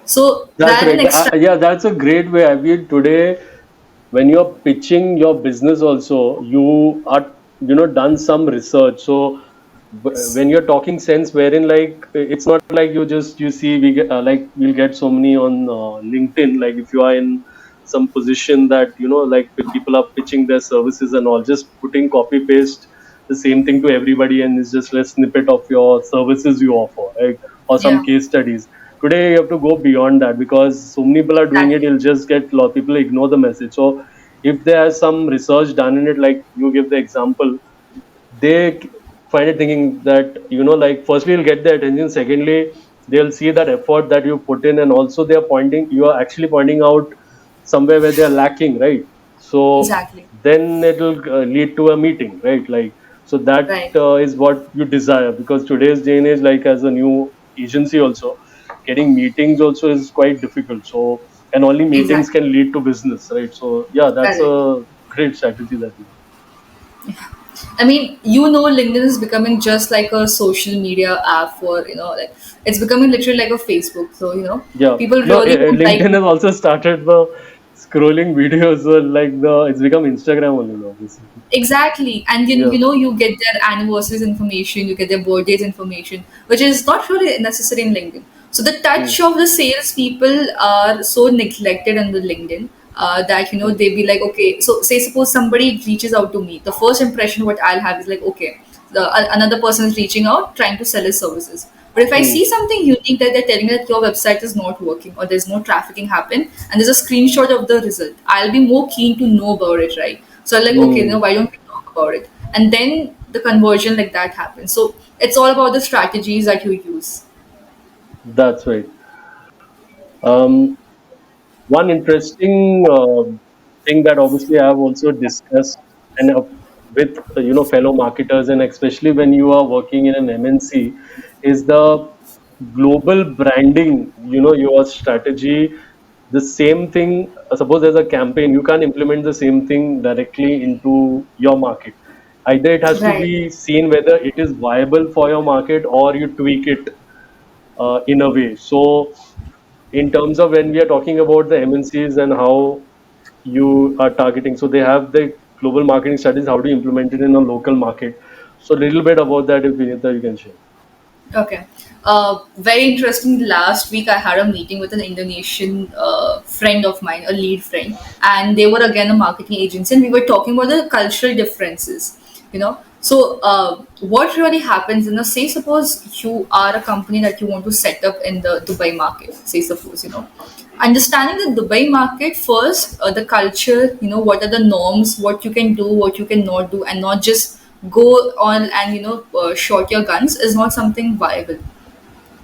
So That's rather than right. extra, Yeah, that's a great way. I mean, today, when you're pitching your business, also you are, done some research. So when you're talking sense, wherein like it's not like you see we get like we'll get so many on LinkedIn. Like if you are in some position that like people are pitching their services and all, just putting copy paste the same thing to everybody, and it's just a snippet of your services you offer, right? Or some yeah, case studies. Today you have to go beyond that because so many people are doing it. exactly, You'll just get a lot of people ignore the message. So if there's some research done in it, like you give the example, they find it thinking that like firstly you'll get their attention, secondly they'll see that effort that you put in, and also you are actually pointing out somewhere where they're lacking, right? So exactly, then it'll lead to a meeting, right? Like, so that right, is what you desire, because today's day and age, like as a new agency also, getting meetings also is quite difficult. So, and only meetings exactly, can lead to business, right? So yeah, that's correct. a great strategy that you. I mean, LinkedIn is becoming just like a social media app for, like it's becoming literally like a Facebook. So, Yeah, people no, really don't like LinkedIn has also started the scrolling videos. Like it's become Instagram only now, basically. exactly. And Yeah. you get their anniversaries information, you get their birthdays information, which is not really necessary in LinkedIn. So the Mm, touch of the sales people are so neglected on the LinkedIn that mm, they be like, okay, so say suppose somebody reaches out to me, the first impression what I'll have is like, okay, another person is reaching out trying to sell his services. But if I mm, see something unique that they're telling me that your website is not working or there's no trafficking happen and there's a screenshot of the result, I'll be more keen to know about it, right? So I'm like, okay, mm, why don't we talk about it? And then the conversion like that happens. So it's all about the strategies that you use. That's right. Um, One interesting thing that obviously I've also discussed and with fellow marketers, and especially when you are working in an MNC, is the global branding. Your strategy. The same thing. Suppose there's a campaign, you can't implement the same thing directly into your market. Either it has to Right. be seen whether it is viable for your market, or you tweak it in a way. So in terms of when we are talking about the MNCs and how you are targeting, so they have the global marketing strategies. How do you implement it in a local market? So a little bit about that, if Vinita, you can share. Okay. Very interesting. Last week, I had a meeting with an Indonesian friend of mine, a lead friend, and they were again a marketing agency, and we were talking about the cultural differences. So what really happens? Say suppose you are a company that you want to set up in the Dubai market. Say suppose understanding the Dubai market first, the culture. What are the norms? What you can do, what you cannot do, and not just go on and short your guns is not something viable.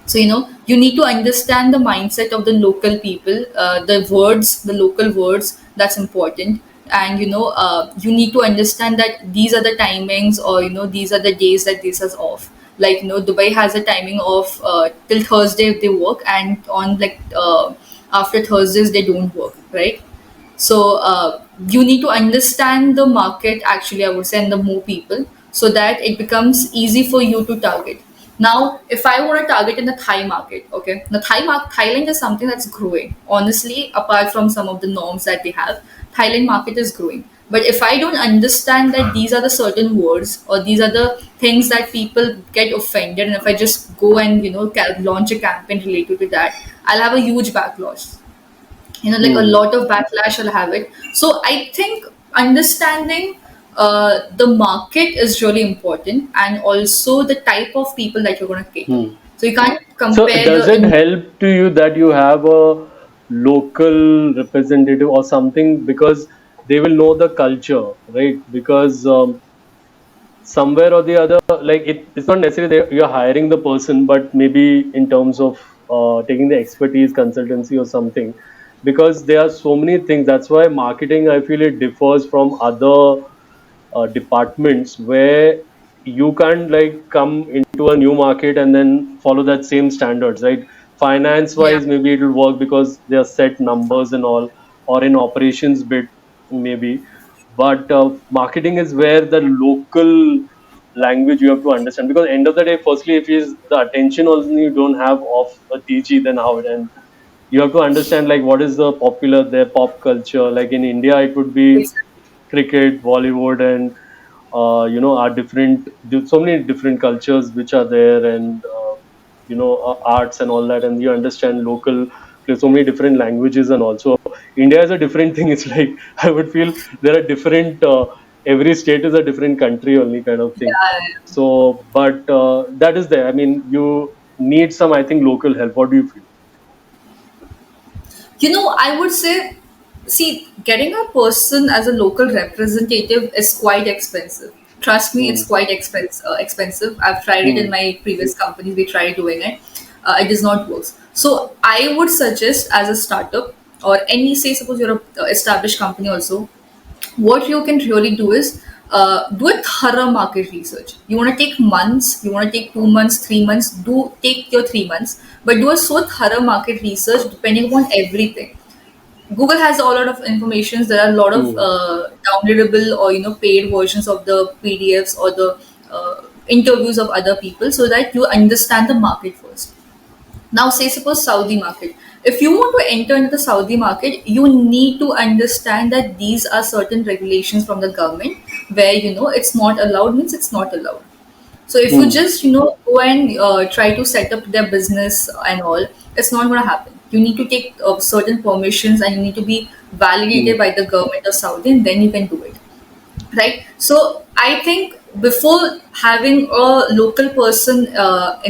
So you need to understand the mindset of the local people, the local words, that's important. And you need to understand that these are the timings, or these are the days that this is off. Like Dubai has a timing of till Thursday if they work, and on like after Thursdays they don't work, right? So you need to understand the market actually, I would say, and the more people, so that it becomes easy for you to target. Now, if I want to target in the Thai market, okay, the Thailand is something that's growing. Honestly, apart from some of the norms that they have, Thailand market is growing. But if I don't understand that these are the certain words, or these are the things that people get offended, and if I just go and launch a campaign related to that, I'll have a huge backlash. Like a Hmm. lot of backlash will have it. So I think understanding the market is really important, and also the type of people that you're going to cater. Hmm. So you can't So compare does the it help to you that you have a local representative or something, because they will know the culture, right? Because somewhere or the other, like it's not necessarily you're hiring the person, but maybe in terms of taking the expertise consultancy or something, because there are so many things. That's why marketing, I feel, it differs from other departments, where you can't like come into a new market and then follow that same standards, right? Finance yeah. wise, maybe it will work because there are set numbers and all, or in operations bit maybe. But marketing is where the local language you have to understand, because end of the day, firstly, if is the attention also you don't have of a TG, then how it, and you have to understand like what is the popular their pop culture. Like in India, it would be Exactly. cricket, Bollywood, and are different. So many different cultures which are there, and arts and all that, and you understand local. There's so many different languages, and also India is a different thing. It's like I would feel there are different. Every state is a different country, only kind of thing. Yeah. So, but that is there. I mean, you need some, I think, local help. What do you feel? I would say, see, getting a person as a local representative is quite expensive. Trust me, Hmm. it's quite expensive. I've tried it in Hmm. my previous company. We tried doing it. It does not work. So I would suggest, as a startup, or any, say suppose you're a established company also, what you can really do is do a thorough market research. You want to take months, you want to take 2 months, 3 months, do take your 3 months, but do a so thorough market research depending upon everything. Google has a lot of information. There are a lot of Hmm. downloadable or paid versions of the PDFs or the interviews of other people, so that you understand the market first. Now, say suppose Saudi market. If you want to enter into the Saudi market, you need to understand that these are certain regulations from the government, where it's not allowed means it's not allowed. So if you Hmm. just go and try to set up their business and all, it's not going to happen. You need to take certain permissions, and you need to be Hmm. validated by the government of Saudi, and then you can do it, right? So I think before having a local person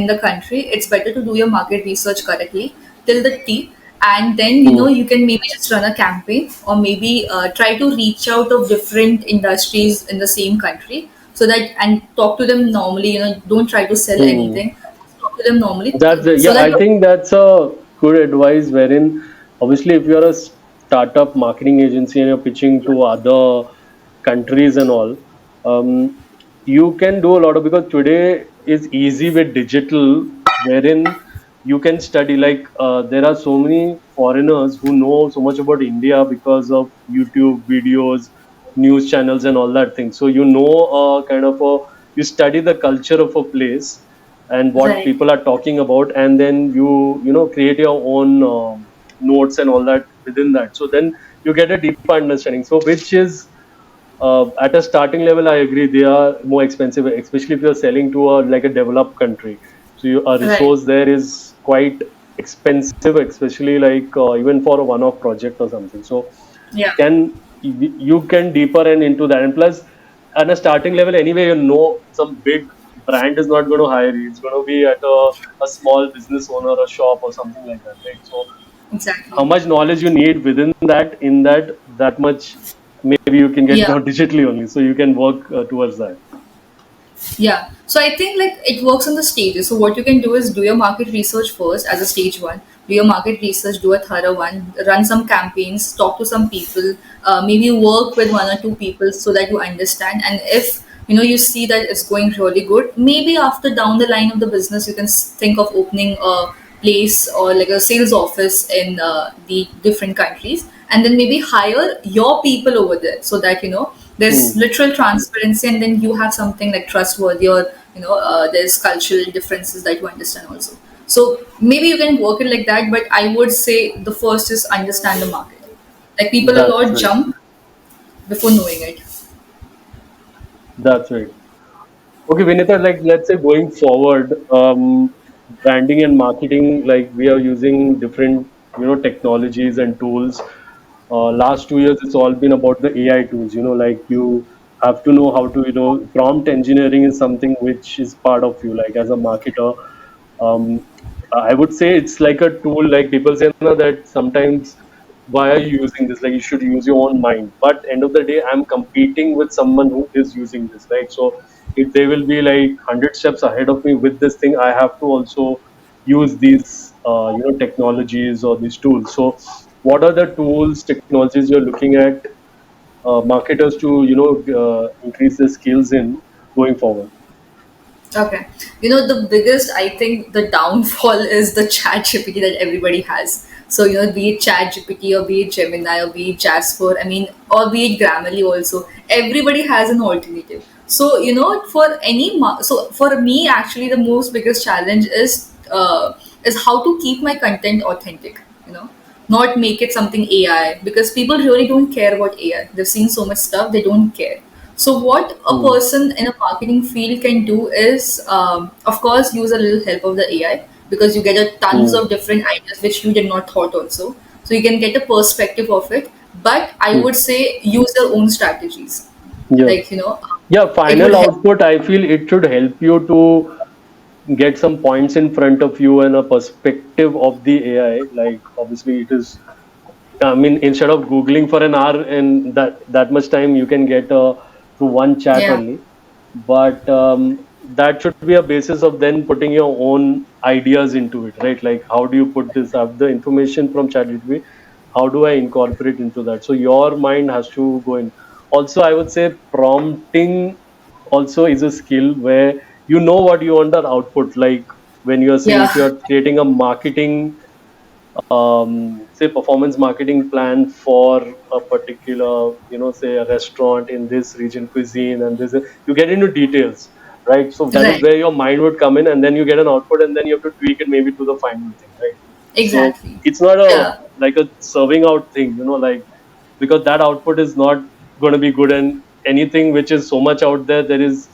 in the country, it's better to do your market research correctly till the T, and then Hmm. you can maybe just run a campaign, or maybe try to reach out of different industries in the same country, so that, and talk to them normally. Don't try to sell Hmm. anything. Talk to them normally That's so yeah. that I think that's a good advice. Wherein obviously, if you're a startup marketing agency and you're pitching to other countries and all, you can do a lot of, because today is easy with digital, wherein you can study. Like there are so many foreigners who know so much about India because of YouTube videos, news channels, and all that thing. So you know, kind of a, you study the culture of a place and what right, people are talking about, and then you create your own notes and all that within that. So then you get a deeper understanding. So which is at a starting level, I agree they are more expensive, especially if you're selling to a like a developed country. So a right, resource there is quite expensive, especially like even for a one-off project or something. So yeah, can you can deeper and into that, and plus at a starting level anyway, some big brand is not going to hire you. It's going to be at a small business owner, a shop or something like that, right? So how exactly, much knowledge you need within that, in that much maybe you can get yeah. now digitally only, so you can work towards that. Yeah. So I think like it works on the stages. So what you can do is do your market research first as a stage one. Do your market research, do a thorough one, run some campaigns, talk to some people, maybe work with one or two people so that you understand. And if you see that it's going really good, maybe after down the line of the business, you can think of opening a place or like a sales office in the different countries, and then maybe hire your people over there so that there's Hmm. literal transparency, and then you have something like trustworthy, or there's cultural differences that you understand also. So maybe you can work it like that, but I would say the first is understand the market. Like people a That's lot right. jump before knowing it. That's right. Okay, Vinita, like let's say going forward, branding and marketing, like we are using different, technologies and tools. Last 2 years, it's all been about the AI tools. Like you have to know how to, prompt engineering is something which is part of you, like as a marketer. Um, I would say it's like a tool. Like people say, no, that sometimes why are you using this? Like you should use your own mind. But end of the day, I'm competing with someone who is using this, right? So if they will be like 100 steps ahead of me with this thing, I have to also use these technologies or these tools. So what are the tools, technologies you're looking at marketers to increase their skills in going forward? Okay. The biggest, I think, the downfall is the chat GPT that everybody has. So, be it chat GPT or be it Gemini or be it Jasper, I mean, or be it Grammarly also, everybody has an alternative. So, for so for me, actually, the most biggest challenge is how to keep my content authentic, not make it something AI, because people really don't care about AI. They've seen so much stuff, they don't care. So, what a Hmm. person in a marketing field can do is, of course, use a little help of the AI, because you get a tons Hmm. of different ideas which you did not thought also. So you can get a perspective of it. But I Hmm. would say use your own strategies. Yeah. Like Yeah, it would final help. output, I feel it should help you to get some points in front of you and a perspective of the AI. Like obviously it is, I mean, instead of Googling for an hour and that much time you can get through one chat Yeah, only. But that should be a basis of then putting your own ideas into it, right? Like how do you put this up, the information from ChatGPT, how do I incorporate into that? So your mind has to go in. Also, I would say prompting also is a skill where you know what you want the output. Like when you are saying, yeah, if you are creating a marketing say performance marketing plan for a particular, say a restaurant in this region cuisine, and this, you get into details, right? So that is right, where your mind would come in, and then you get an output, and then you have to tweak it maybe to the final thing, right? So exactly. it's not a Yeah, like a serving out thing, like, because that output is not going to be good, and anything which is so much out there, there is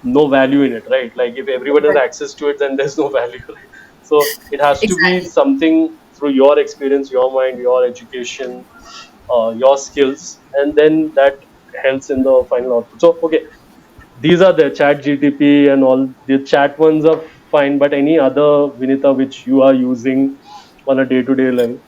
no value in it, right? Like if everyone has right, access to it, then there's no value, right? So it has to be exactly. something through your experience, your mind, your education, your skills, and then that helps in the final output. So okay, these are the chat GTP and all the chat ones are fine, but any other, Vinita, which you are using on a day-to-day level?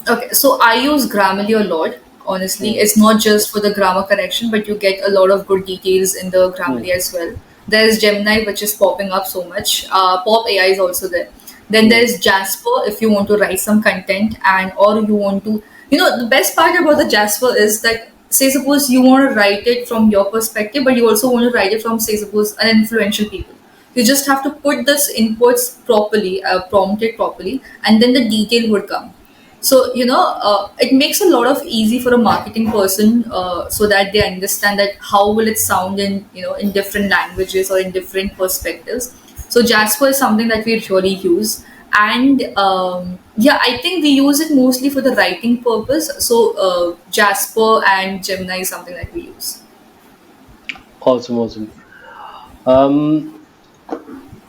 Okay, so I use Grammarly a lot. Honestly, Hmm. it's not just for the grammar correction, but you get a lot of good details in the Hmm. Grammarly as well. There's Gemini, which is popping up so much. Pop AI is also there. Then Hmm. there's Jasper if you want to write some content, and or you want to, the best part about the Jasper is that, say suppose you want to write it from your perspective, but you also want to write it from, say suppose, an influential people. You just have to put this inputs properly, prompt it properly, and then the detail would come. So it makes a lot of easy for a marketing person, so that they understand that how will it sound in, in different languages or in different perspectives. So Jasper is something that we really use. And yeah, I think we use it mostly for the writing purpose. So Jasper and Gemini is something that we use. Awesome, awesome. Um,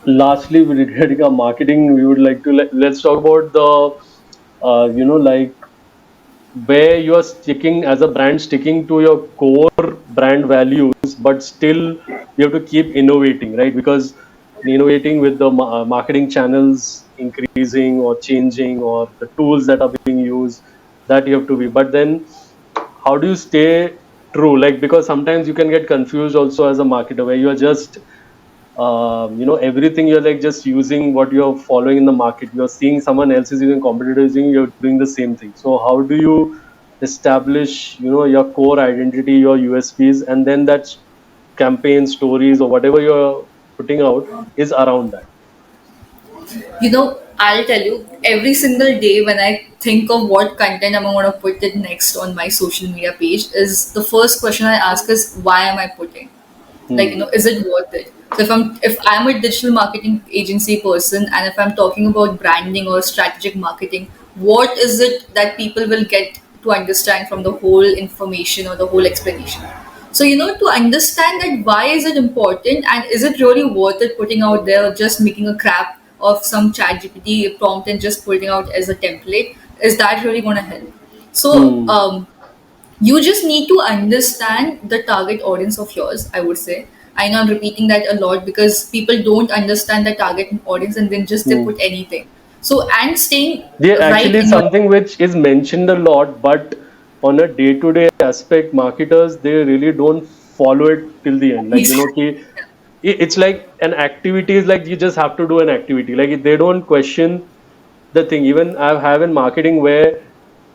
Lastly, regarding our marketing, we would like to let's talk about the like where you are sticking as a brand, sticking to your core brand values, but still you have to keep innovating, right? Because innovating with the marketing channels increasing or changing, or the tools that are being used, that you have to be. But then how do you stay true? Like, because sometimes you can get confused also as a marketer, where you are just everything, you're like just using what you're following in the market. You're seeing someone else is using, competitors using, you're doing the same thing. So how do you establish, your core identity, your USPs, and then that campaign stories or whatever you're putting out is around that? I'll tell you, every single day when I think of what content I'm going to put it next on my social media page, is the first question I ask is, why am I putting? Like, Hmm. is it worth it? So if I'm a digital marketing agency person, and if I'm talking about branding or strategic marketing, what is it that people will get to understand from the whole information or the whole explanation? So to understand that, why is it important, and is it really worth it putting out there, or just making a crap of some chat GPT prompt and just putting out as a template, is that really going to help? So Hmm. you just need to understand the target audience of yours, I would say. I know I'm repeating that a lot because people don't understand the target audience, and then just they Hmm. put anything. So, and staying They right actually in your something which is mentioned a lot, but on a day-to-day aspect, marketers, they really don't follow it till the end. Like, ki, it's like an activity is like you just have to do an activity. Like, they don't question the thing. Even I have in marketing where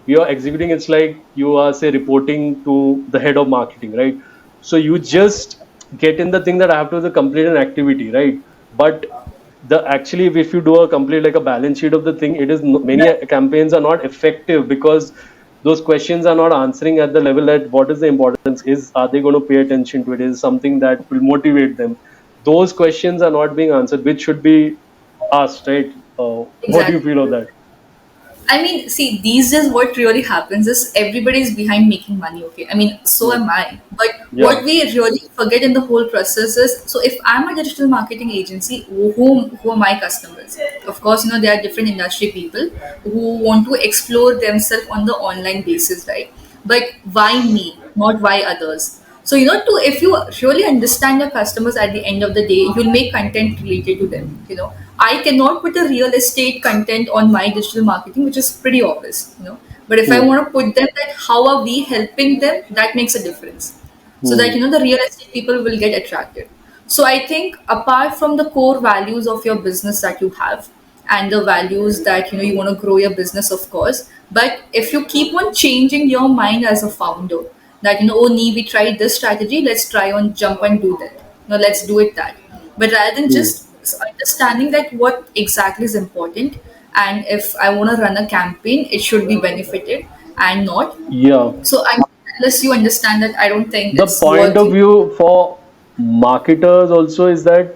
you're executing, it's like you are, say, reporting to the head of marketing, right? So you just get in the thing that I have to complete an activity, right? But the actually, if you do a complete like a balance sheet of the thing, it is many campaigns are not effective because those questions are not answering at the level that what is the importance, is are they going to pay attention to it, is something that will motivate them. Those questions are not being answered, which should be asked, right? What do you exactly. feel of that? I mean, see, these days what really happens is everybody's behind making money, okay? I mean, so Hmm. am I. But Yeah. what we really forget in the whole process is, so if I'm a digital marketing agency, who are my customers? Of course, there are different industry people who want to explore themselves on the online basis, right? But why me, not why others? So, to if you really understand your customers at the end of the day, you'll make content related to them. I cannot put a real estate content on my digital marketing, which is pretty obvious. But if I Hmm. want to put them that how are we helping them, that makes a difference. So that Hmm. the real estate people will get attracted. So I think apart from the core values of your business that you have, and the values that you want to grow your business, of course, but if you keep on changing your mind as a founder, that oh nee, we tried this strategy, let's try on jump and do that, let's do it that. But rather than Hmm. just understanding that what exactly is important, and if I want to run a campaign, it should be benefited and not. Yeah. So unless you understand that, I don't think The it's point worth of you. view for marketers also is that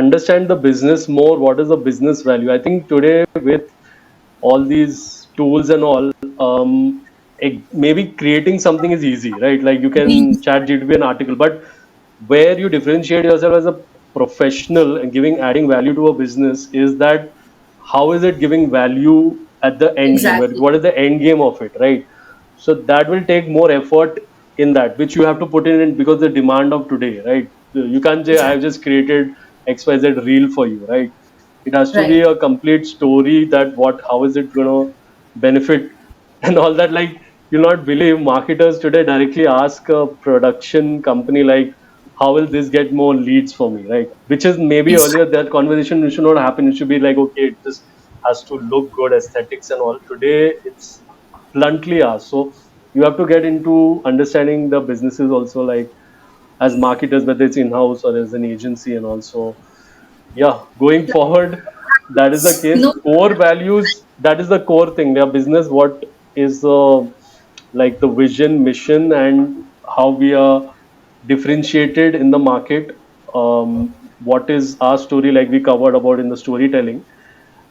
understand the business more. What is the business value? I think today with all these tools and all, maybe creating something is easy, right? Like you can chat GTP an article, but where you differentiate yourself as a professional and giving adding value to a business is that how is it giving value at the end game? Exactly. What is the end game of it, right? So that will take more effort in that, which you have to put in because the demand of today, right? You can't say I've Exactly. just created XYZ reel for you, right? It has to be Right. a complete story that what how is it gonna benefit and all that. Like you'll not believe marketers today directly ask a production company like, how will this get more leads for me, right? Which is maybe earlier that conversation should not happen. It should be like, okay, it just has to look good, aesthetics and all. Today it's bluntly asked. So you have to get into understanding the businesses also, like as marketers, whether it's in-house or as an agency, and also yeah, going forward, that is the You case. know, Core values, that is the core thing. Their business, what is like the vision, mission, and how we are differentiated in the market. What is our story, like we covered about in the storytelling,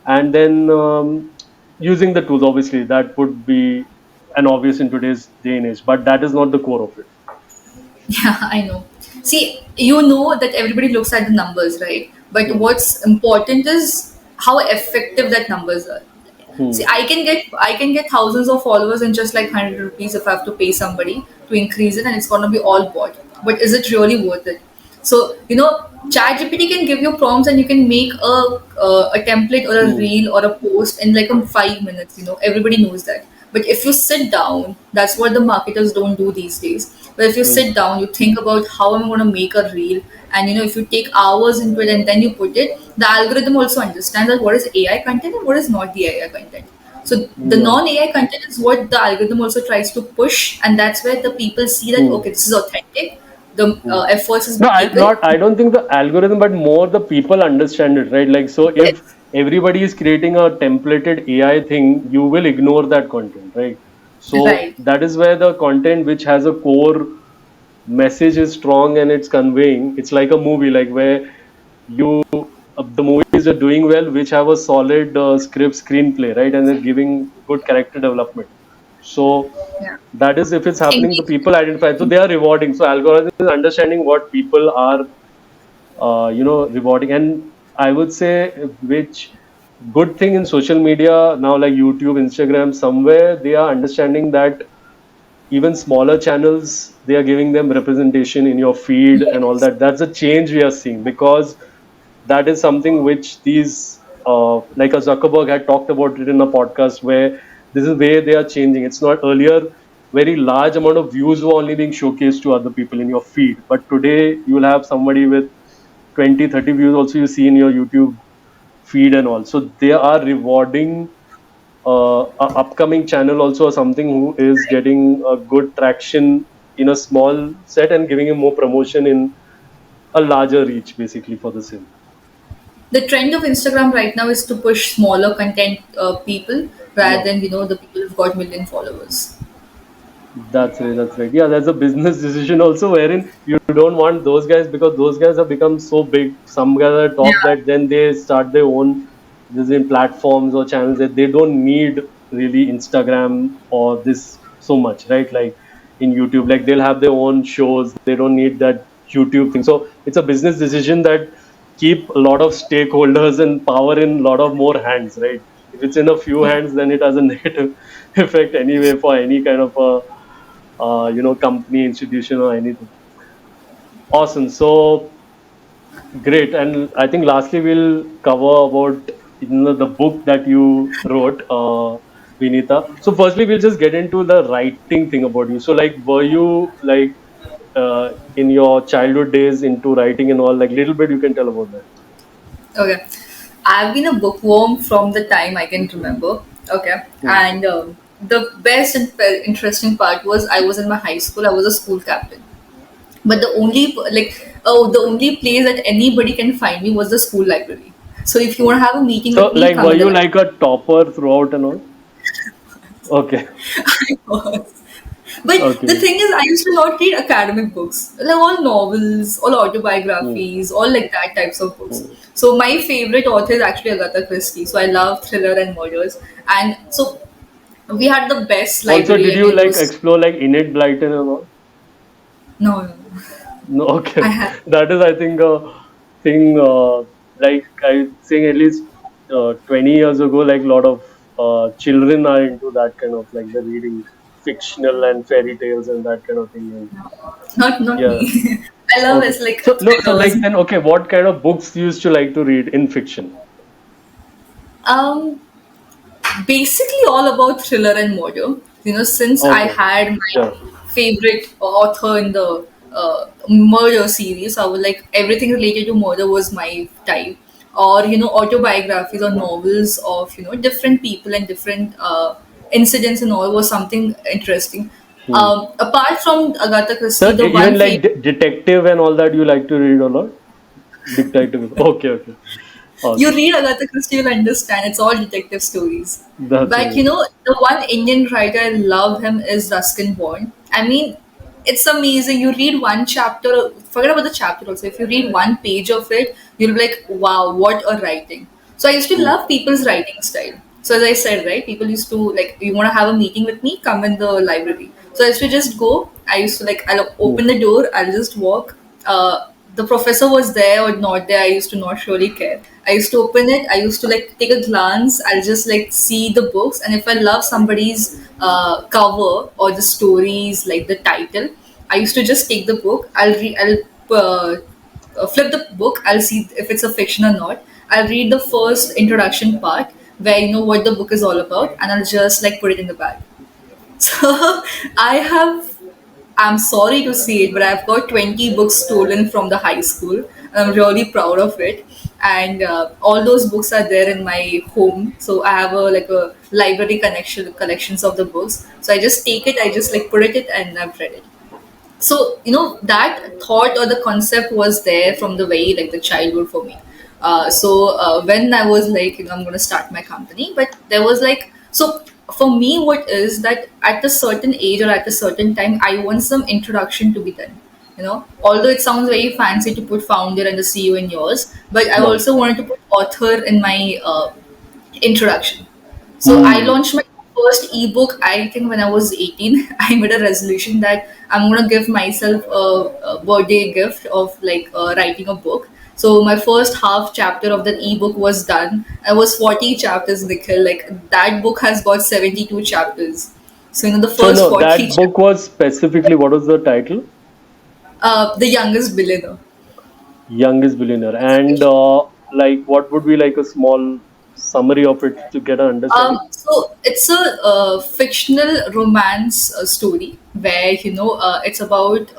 and then using the tools. Obviously, that would be an obvious in today's day and age, but that is not the core of it. yeah, I know. See, you know that everybody looks at the numbers, right? But Hmm. what's important is how effective that numbers are. See, Hmm. I can get thousands of followers in just like 100 rupees if I have to pay somebody to increase it, and it's gonna be all bought. But is it really worth it? So ChatGPT can give you prompts, and you can make a template or a Hmm. reel or a post in like 5 minutes. Everybody knows that. But if you sit down, that's what the marketers don't do these days. But if you Hmm. sit down, you think about how I'm going to make a reel, and if you take hours into it and then you put it, the algorithm also understands that what is AI content and what is not the AI content. So the Yeah. non-AI content is what the algorithm also tries to push, and that's where the people see that Hmm. okay, this is authentic. The Hmm. efforts is No, being taken. I don't think the algorithm, but more the people understand it, right? Like, so if Yes, everybody is creating a templated AI thing, you will ignore that content, right? So right. that is where the content which has a core message is strong and it's conveying. It's like a movie, like where you the movies are doing well, which have a solid script, screenplay, right, and they're giving good character development. So Yeah. that is if it's happening, the Engagement. people identify. So they are rewarding. So algorithm is understanding what people are, rewarding. And I would say which good thing in social media now, like YouTube, Instagram, somewhere they are understanding that even smaller channels, they are giving them representation in your feed and all Yes. that. That's a change we are seeing, because that is something which these like a Zuckerberg had talked about it in a podcast, where this is where they are changing. It's not earlier very large amount of views were only being showcased to other people in your feed, but today you will have somebody with 20, 30 views also you see in your YouTube feed and all. So they are rewarding a upcoming channel also, or something who is getting a good traction in a small set and giving him more promotion in a larger reach, basically, for the same. The trend of Instagram right now is to push smaller content people rather Yeah. than the people who've got million followers. That's right. That's right. Yeah, there's a business decision also wherein you don't want those guys, because those guys have become so big. Some guys are top Yeah. that then they start their own design platforms or channels that they don't need really Instagram or this so much, right? Like in YouTube, like they'll have their own shows. They don't need that YouTube thing. So it's a business decision that keep a lot of stakeholders and power in a lot of more hands, right? If it's in a few Yeah. hands, then it has a negative effect anyway for any kind of a company, institution, or anything. Awesome. So great. And I think lastly we'll cover about the book that you wrote, Vinita. So firstly, we'll just get into the writing thing about you. So like, were you like in your childhood days into writing and all? Like, little bit you can tell about that. Okay. I've been a bookworm from the time I can remember. Okay. Hmm. And the best and interesting part was I was in my high school. I was a school captain. But the only place that anybody can find me was the school library. So if you want to have a meeting So with me, like, come were in the you library. like a topper throughout and all? Okay. I was. But the Okay. thing is, I used to not read academic books, like all novels, all Hmm. autobiographies, all like that types of books. Hmm. So my favorite author is actually Agatha Christie. So I love thriller and murders, and so we had the best Also, library. did I you mean, it like was explore like Enid Blyton and all? no, no, no. No, I okay. have. That is, I think, a thing, like I think at least 20 years ago, like a lot of children are into that kind of like the reading fictional and fairy tales and that kind of thing. And Not yeah, me. I love okay. it's like So no, so thrillers. like then, okay, what kind of books you used to like to read in fiction? Um, Basically all about thriller and murder. Since I Okay. had my Yeah. favorite author in the murder series, I was like everything related to murder was my type, or autobiographies or novels of different people and different incidents and all was something interesting. Hmm. Apart from Agatha Christie, So the one even like favorite. detective and all that, you like to read a lot. Detective. Okay. Okay. You Awesome. read Agatha Christie, you'll understand. It's all detective stories. That's But amazing. the one Indian writer I love him is Ruskin Bond. I mean, it's amazing. You read one chapter, forget about the chapter also. If you read one page of it, you'll be like, wow, what a writing. So I used to Hmm. love people's writing style. So as I said, right, people used to like, you want to have a meeting with me, come in the library. So I used to just go. I used to like, I'll Hmm. open the door, I'll just walk. The professor was there or not there, I used to not really care. I used to open it, I used to like take a glance, I'll just like see the books, and if I love somebody's cover or the stories, like the title, I used to just take the book, I'll flip the book, I'll see if it's a fiction or not. I'll read the first introduction part where what the book is all about, and I'll just like put it in the bag. So I have, I'm sorry to say it, but I've got 20 books stolen from the high school. And I'm really proud of it. And all those books are there in my home. So I have a library connection collections of the books. So I just take it, I just like put it, and I've read it. So that thought or the concept was there from the very like the childhood for me. When I was like I'm going to start my company, but there was like, so for me what is that at a certain age or at a certain time I want some introduction to be done. Although it sounds very fancy to put founder and the CEO in yours, but I No. also wanted to put author in my introduction. So I Hmm. launched my first ebook, I think when I was 18. I made a resolution that I'm going to give myself a birthday gift of like writing a book. So my first half chapter of that ebook was done. I was 40 chapters, Nikhil. Like that book has got 72 chapters. So the So first no, 40 that book was specifically what was the title? The Youngest Billionaire. Youngest Billionaire. And like, what would be like a small summary of it to get an understanding? So it's a fictional romance story where it's about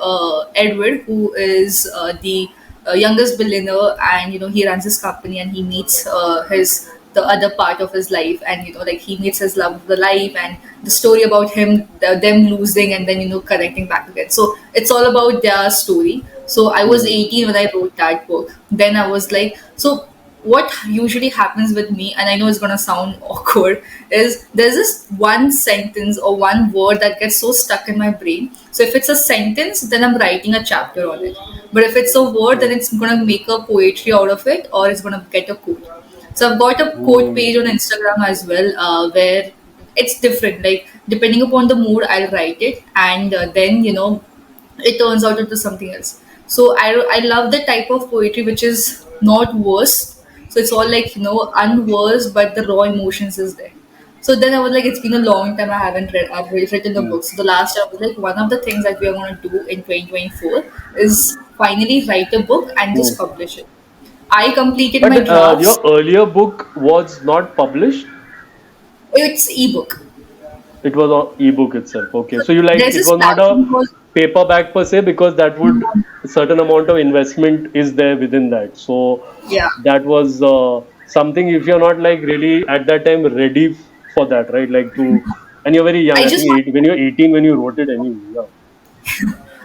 Edward, who is the youngest billionaire, and he runs his company, and he meets his the other part of his life, and like he meets his love of the life, and the story about him, them losing, and then connecting back again. So it's all about their story. So I was Hmm. 18 when I wrote that book. Then I was like, so what usually happens with me, and I know it's gonna sound awkward, is there's this one sentence or one word that gets so stuck in my brain. So if it's a sentence, then I'm writing a chapter on it. But if it's a word, then it's gonna make a poetry out of it, or it's gonna get a quote. So I've got a quote Hmm. page on Instagram as well, where it's different. Like depending upon the mood, I'll write it, and then it turns out into something else. So I love the type of poetry which is not verse. So it's all like unversed, but the raw emotions is there. So then I was like, it's been a long time I haven't read. I've written a Hmm. book. So the last time I was like, one of the things that we are going to do in 2024 is finally write a book and Hmm. just publish it. I completed my But drafts. your earlier book was not published. It's ebook. It was on ebook itself. Okay, So so you like there's it this was not platform a called. paperback per se because that would a certain amount of investment is there within that. So Yeah. that was something if you're not like really at that time ready for that, right? Like to and you're very young. I I just think want. when you're 18 when you wrote it anyway. Yeah.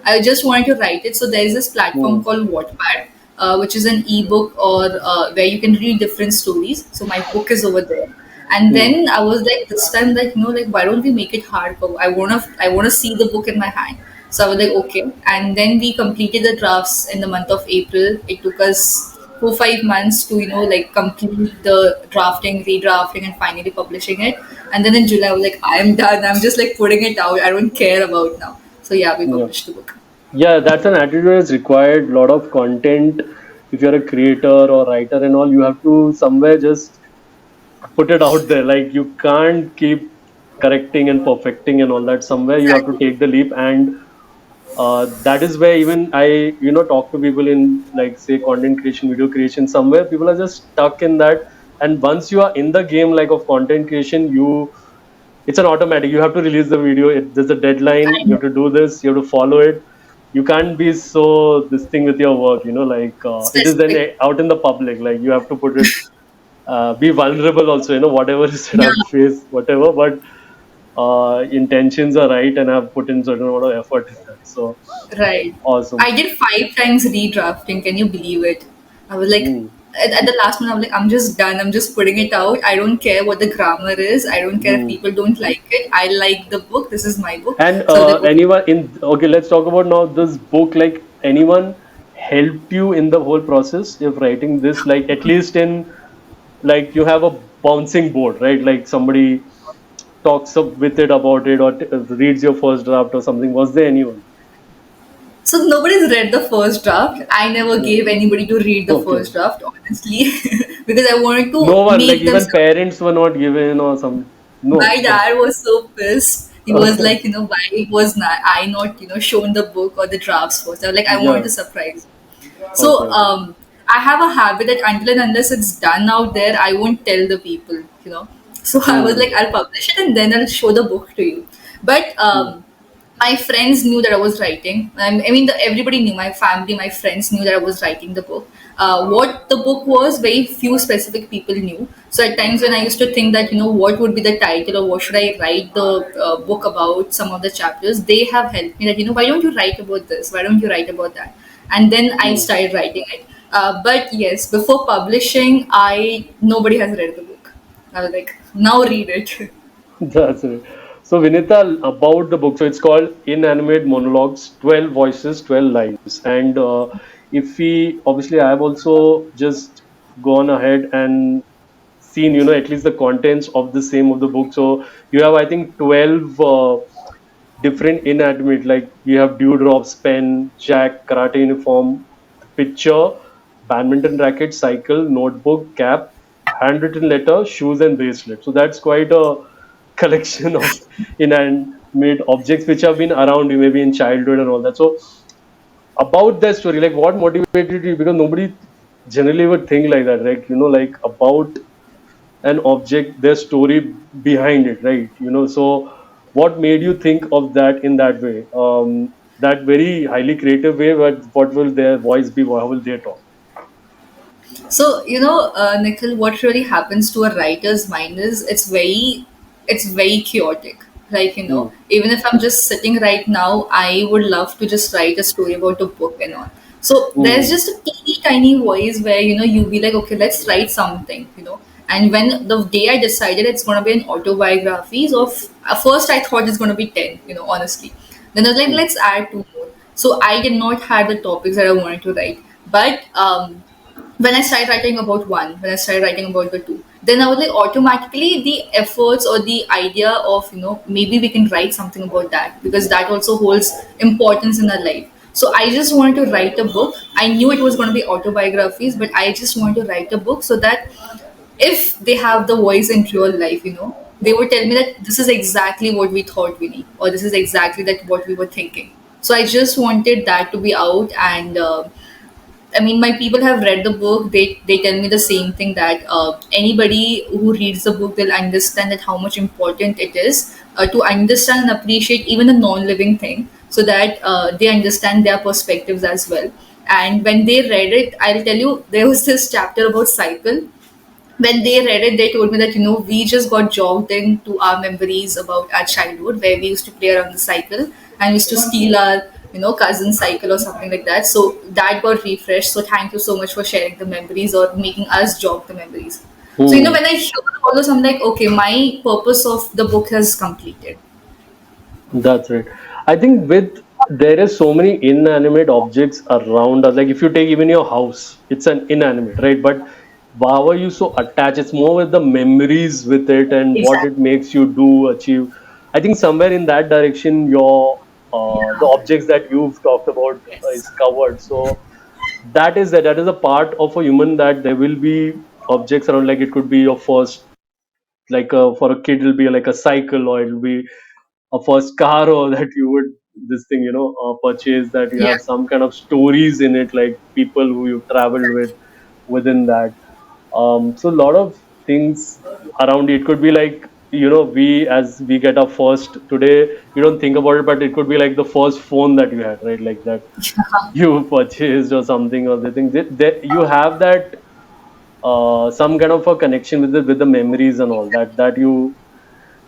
I just wanted to write it. So there is this Hmm. platform called Wattpad, which is an ebook or where you can read different stories. So my book is over there. And Hmm. then I was like, this time, like like why don't we make it hardcover? I wanna see the book in my hand. So I was like, okay. And then we completed the drafts in the month of April. It took us 4 5 months to like complete the drafting, redrafting, and finally publishing it. And then in July, I was like, I'm done. I'm just like putting it out. I don't care about now. So yeah, we Yeah. published the book. Yeah, that's an attitude that's required. Lot of content. If you're a creator or writer and all, you have to somewhere just put it out there. Like you can't keep correcting and perfecting and all that. Somewhere you have to Exactly. take the leap, and that is where even I, talk to people in like say content creation, video creation. Somewhere people are just stuck in that, and once you are in the game like of content creation, you it's an automatic. You have to release the video. There's a deadline. I You know. have to do this. You have to follow it. You can't be so this thing with your work. Like it is then Specific. out in the public. Like you have to put it, be vulnerable also. Whatever is said, Yeah, I've faced whatever, but intentions are right, and I've put in certain amount of effort in that. So right. awesome. I did 5 times redrafting. Can you believe it? I was like, Hmm. at the last one, I was like, I'm just done. I'm just putting it out. I don't care what the grammar is. I don't care if Hmm. people don't like it. I like the book. This is my book. And So I was like, okay. anyone in okay, let's talk about now this book. Like anyone helped you in the whole process of writing this? Like at least in like you have a bouncing board, right? Like somebody talks up with it about it or reads your first draft or something. Was there anyone? So nobody's read the first draft. I never Hmm. gave anybody to read the Okay. first draft, honestly, because I wanted No to one, like make them. even parents were not given or some. No. My dad was so pissed. He was Okay. like, why was not I not, shown the book or the drafts first? I was like, I wanted Yeah. to surprise you. Okay. So Okay. I have a habit that until and unless it's done out there, I won't tell the people. So I was Hmm. like, I'll publish it and then I'll show the book to you. But Hmm. my friends knew that I was writing. I mean, everybody knew. My family, my friends knew that I was writing the book. What the book was, very few specific people knew. So at times when I used to think that what would be the title or what should I write the book about, some of the chapters, they have helped me that why don't you write about this? Why don't you write about that? And then I Hmm. started writing it. But yes, before publishing, I nobody has read the book. I was like, now read it. That's it. So, Vinita, about the book, so it's called Inanimate Monologues 12 Voices, 12 Lives. And if we obviously, I have also just gone ahead and seen, at least the contents of the same of the book. So, you have, I think, 12 different inanimate, like you have dewdrops, pen, jack, karate uniform, picture, badminton racket, cycle, notebook, cap, handwritten letter, shoes, and bracelet. So that's quite a collection of inanimate objects which have been around you maybe in childhood and all that. So about that story, like what motivated you? Because nobody generally would think like that, like like about an object, their story behind it, right? So what made you think of that in that way? That very highly creative way, but what will their voice be? How will they talk? So, Nikhil, what really happens to a writer's mind is it's very chaotic. Like, Hmm. even if I'm just sitting right now, I would love to just write a story about a book and all. So there's Hmm. just a teeny tiny voice where, you be like, okay, let's write something. And when the day I decided it's gonna be an autobiography, so at first I thought it's gonna be 10, honestly. Then I was like, Hmm. let's add two more. So I did not have the topics that I wanted to write. But when I started writing about one, when I started writing about the two, then I was like automatically the efforts or the idea of maybe we can write something about that because that also holds importance in our life. So I just wanted to write a book. I knew it was going to be autobiographies, but I just wanted to write a book so that if they have the voice in real life, they would tell me that this is exactly what we thought we need, or this is exactly that what we were thinking. So I just wanted that to be out, and I mean, my people have read the book. They tell me the same thing that anybody who reads the book, they'll understand that how much important it is to understand and appreciate even a non-living thing, so that they understand their perspectives as well. And when they read it, I'll tell you, there was this chapter about cycle. When they read it, they told me that we just got jogged into our memories about our childhood, where we used to play around the cycle and we used to steal our cousin's cycle or something like that. So that got refreshed. So thank you so much for sharing the memories or making us jog the memories. So Hmm. when I hear all this, I'm like, okay, my purpose of the book has completed. That's right. I think with there is so many inanimate objects around us. Like if you take even your house, it's an inanimate, right? But how are you so attached? It's more with the memories with it and what it Exactly. makes you do, achieve. I think somewhere in that direction, your the Yeah. objects that you've talked about Yes. is covered. So that is a part of a human that there will be objects around. Like it could be your first, like for a kid, it'll be like a cycle, or it'll be a first car or that you would this thing purchase, that you Yeah. have some kind of stories in it, like people who you traveled with within that. So a lot of things around it could be like we as we get our first today, you don't think about it, but it could be like the first phone that you had, right? Like that you purchased or something, or the thing that you have that some kind of a connection with the memories and all that you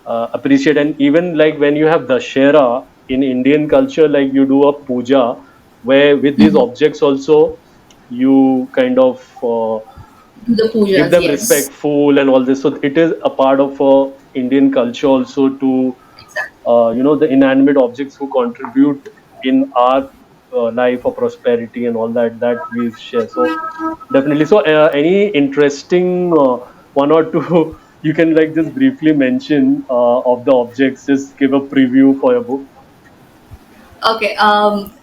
appreciate. And even like when you have Dashera in Indian culture, like you do a puja where with these Mhm. objects also you kind of The give pujas, them yes. respectful and all this. So it is a part of Indian culture also to Exactly. the inanimate objects who contribute in our life or prosperity and all that we share. So definitely. So any interesting one or two you can like just briefly mention of the objects, just give a preview for your book. Okay,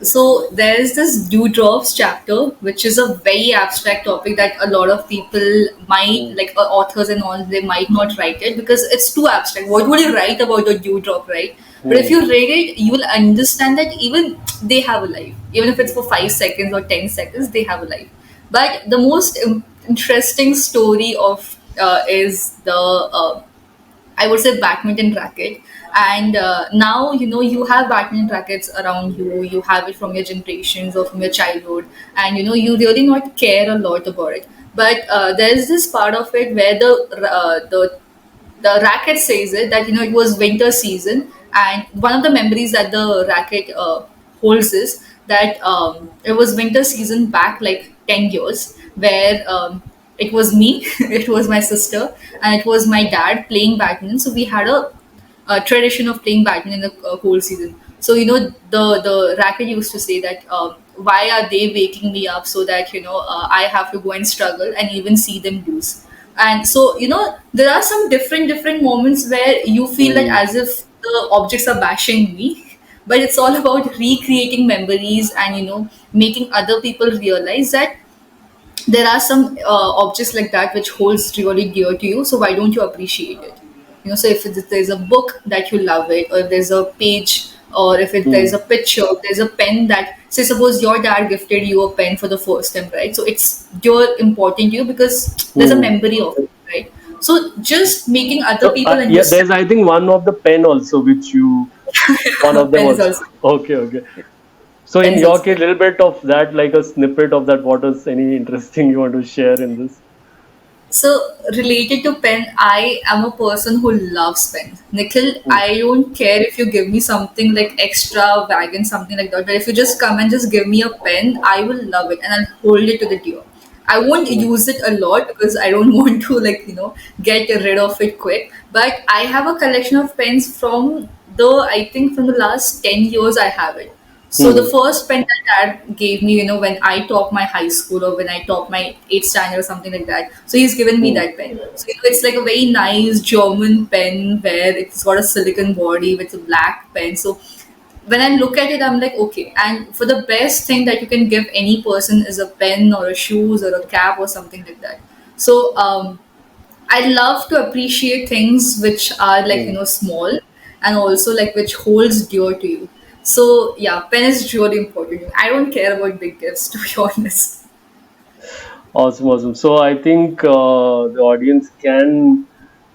so there's this dewdrops chapter, which is a very abstract topic that a lot of people might, Mm, like authors and all, they might not write it because it's too abstract. What would you write about a dewdrop, right? But if mm, you read it, you will understand that even they have a life. Even if it's for 5 seconds or 10 seconds, they have a life. But the most interesting story of is the I would say badminton racket. And now you have badminton rackets around you. You have it from your generations or from your childhood, and you really not care a lot about it. But there's this part of it where the racket says it that it was winter season, and one of the memories that the racket holds is that it was winter season back like 10 years where it was me, it was my sister, and it was my dad playing badminton. So we had a tradition of playing badminton in the whole season. So the racket used to say that why are they waking me up so that I have to go and struggle and even see them lose. And so there are some different moments where you feel that mm, as if the objects are bashing me, but it's all about recreating memories and making other people realize that there are some objects like that which holds really dear to you, so why don't you appreciate it? So if there's a book that you love it, or if there's a page, or if there's mm, a picture, there's a pen that, say suppose your dad gifted you a pen for the first time, right? So it's dear important to you because there's a mm. memory of it, right? So just making other So people yeah, understand. there's I think one of the pen also which you one of them Pen is also. also Okay, okay. So pen in is your also case, there. little bit of that, like a snippet of that. What is any interesting you want to share in this? So related to pen, I am a person who loves pens. Nikhil, Mm, I don't care if you give me something like extravagant, something like that. But if you just come and just give me a pen, I will love it and I'll hold it to the dear. I won't mm, use it a lot because I don't want to get rid of it quick. But I have a collection of pens from I think from the last 10 years I have it. So the mm, first pen that dad gave me, when I top my high school or when I top my eighth standard or something like that. So he's given me mm, that pen. So it's like a very nice German pen where it's got a silicon body with a black pen. So when I look at it, I'm like, okay. And for the best thing that you can give any person is a pen or a shoes or a cap or something like that. So I love to appreciate things which are like mm. small and also like which holds dear to you. So yeah, pen is really important. I don't care about big gifts to be honest. Awesome, awesome. So I think the audience can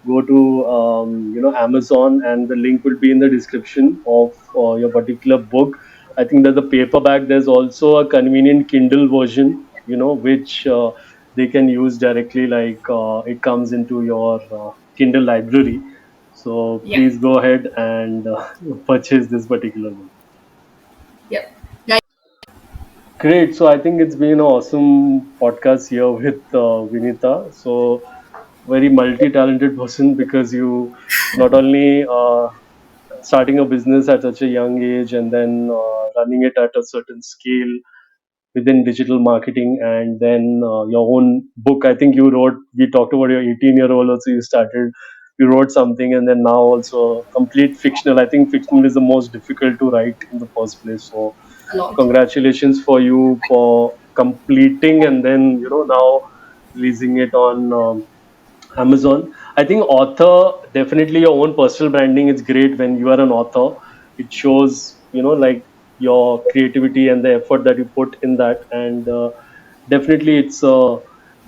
go to Amazon, and the link will be in the description of your particular book. I think there's a paperback. There's also a convenient Kindle version, which they can use directly. Like it comes into your Kindle library. So Yeah, please go ahead and purchase this particular book. yeah. Guys, Great. So I think it's been an awesome podcast here with Vinita. So very multi-talented person, because you not only starting a business at such a young age and then running it at a certain scale within digital marketing, and then your own book. I think you wrote. We talked about your 18-year-old also. You started. You wrote something, and then now also complete fictional. I think fictional is the most difficult to write in the first place. So a lot. congratulations for you for completing, and then now releasing it on Amazon. I think author, definitely your own personal branding is great when you are an author. It shows like your creativity and the effort that you put in that, and definitely it's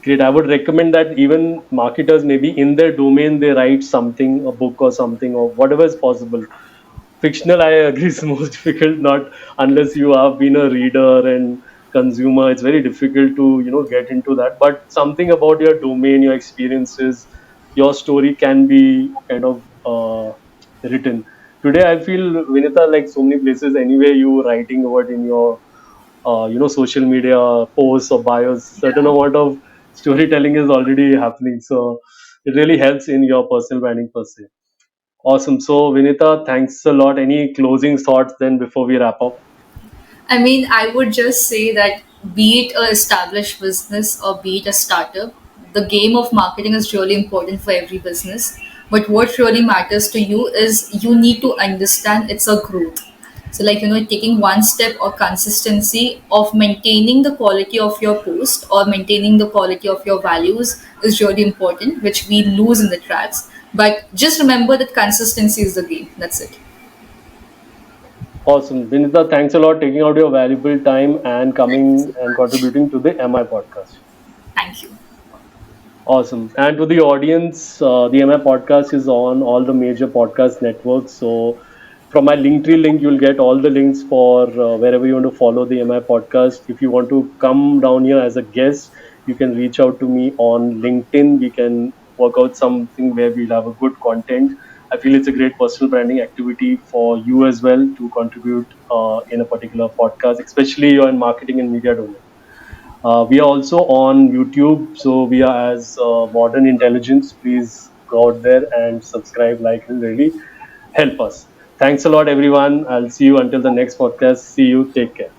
Great. I would recommend that even marketers, maybe in their domain, they write something, a book or something, or whatever is possible. Fictional, I agree, is most difficult. Not unless you have been a reader and consumer. It's very difficult to get into that. But something about your domain, your experiences, your story can be kind of written. Today, I feel Vinita, like so many places, anyway, you writing about in your social media posts or bios, certain Yeah. amount of storytelling is already happening, so it really helps in your personal branding per se. Awesome. So Vinita, thanks a lot. Any closing thoughts then before we wrap up? I mean, I would just say that be it a established business or be it a startup, the game of marketing is really important for every business. But what really matters to you is you need to understand it's a growth. So, like, taking one step or consistency of maintaining the quality of your post or maintaining the quality of your values is really important, which we lose in the tracks. But just remember that consistency is the game. That's it. Awesome, Vinita, thanks a lot taking out your valuable time and Thank you coming so and much. contributing to the MI podcast. Thank you. Awesome. And to the audience, the MI podcast is on all the major podcast networks. So from my Linktree link, you'll get all the links for wherever you want to follow the MI podcast. If you want to come down here as a guest, you can reach out to me on LinkedIn. We can work out something where we'll have a good content. I feel it's a great personal branding activity for you as well to contribute in a particular podcast, especially you're in marketing and media domain. We are also on YouTube, so we are as Modern Intelligence. Please go out there and subscribe, like, and really help us. Thanks a lot, everyone. I'll see you until the next podcast. See you. Take care.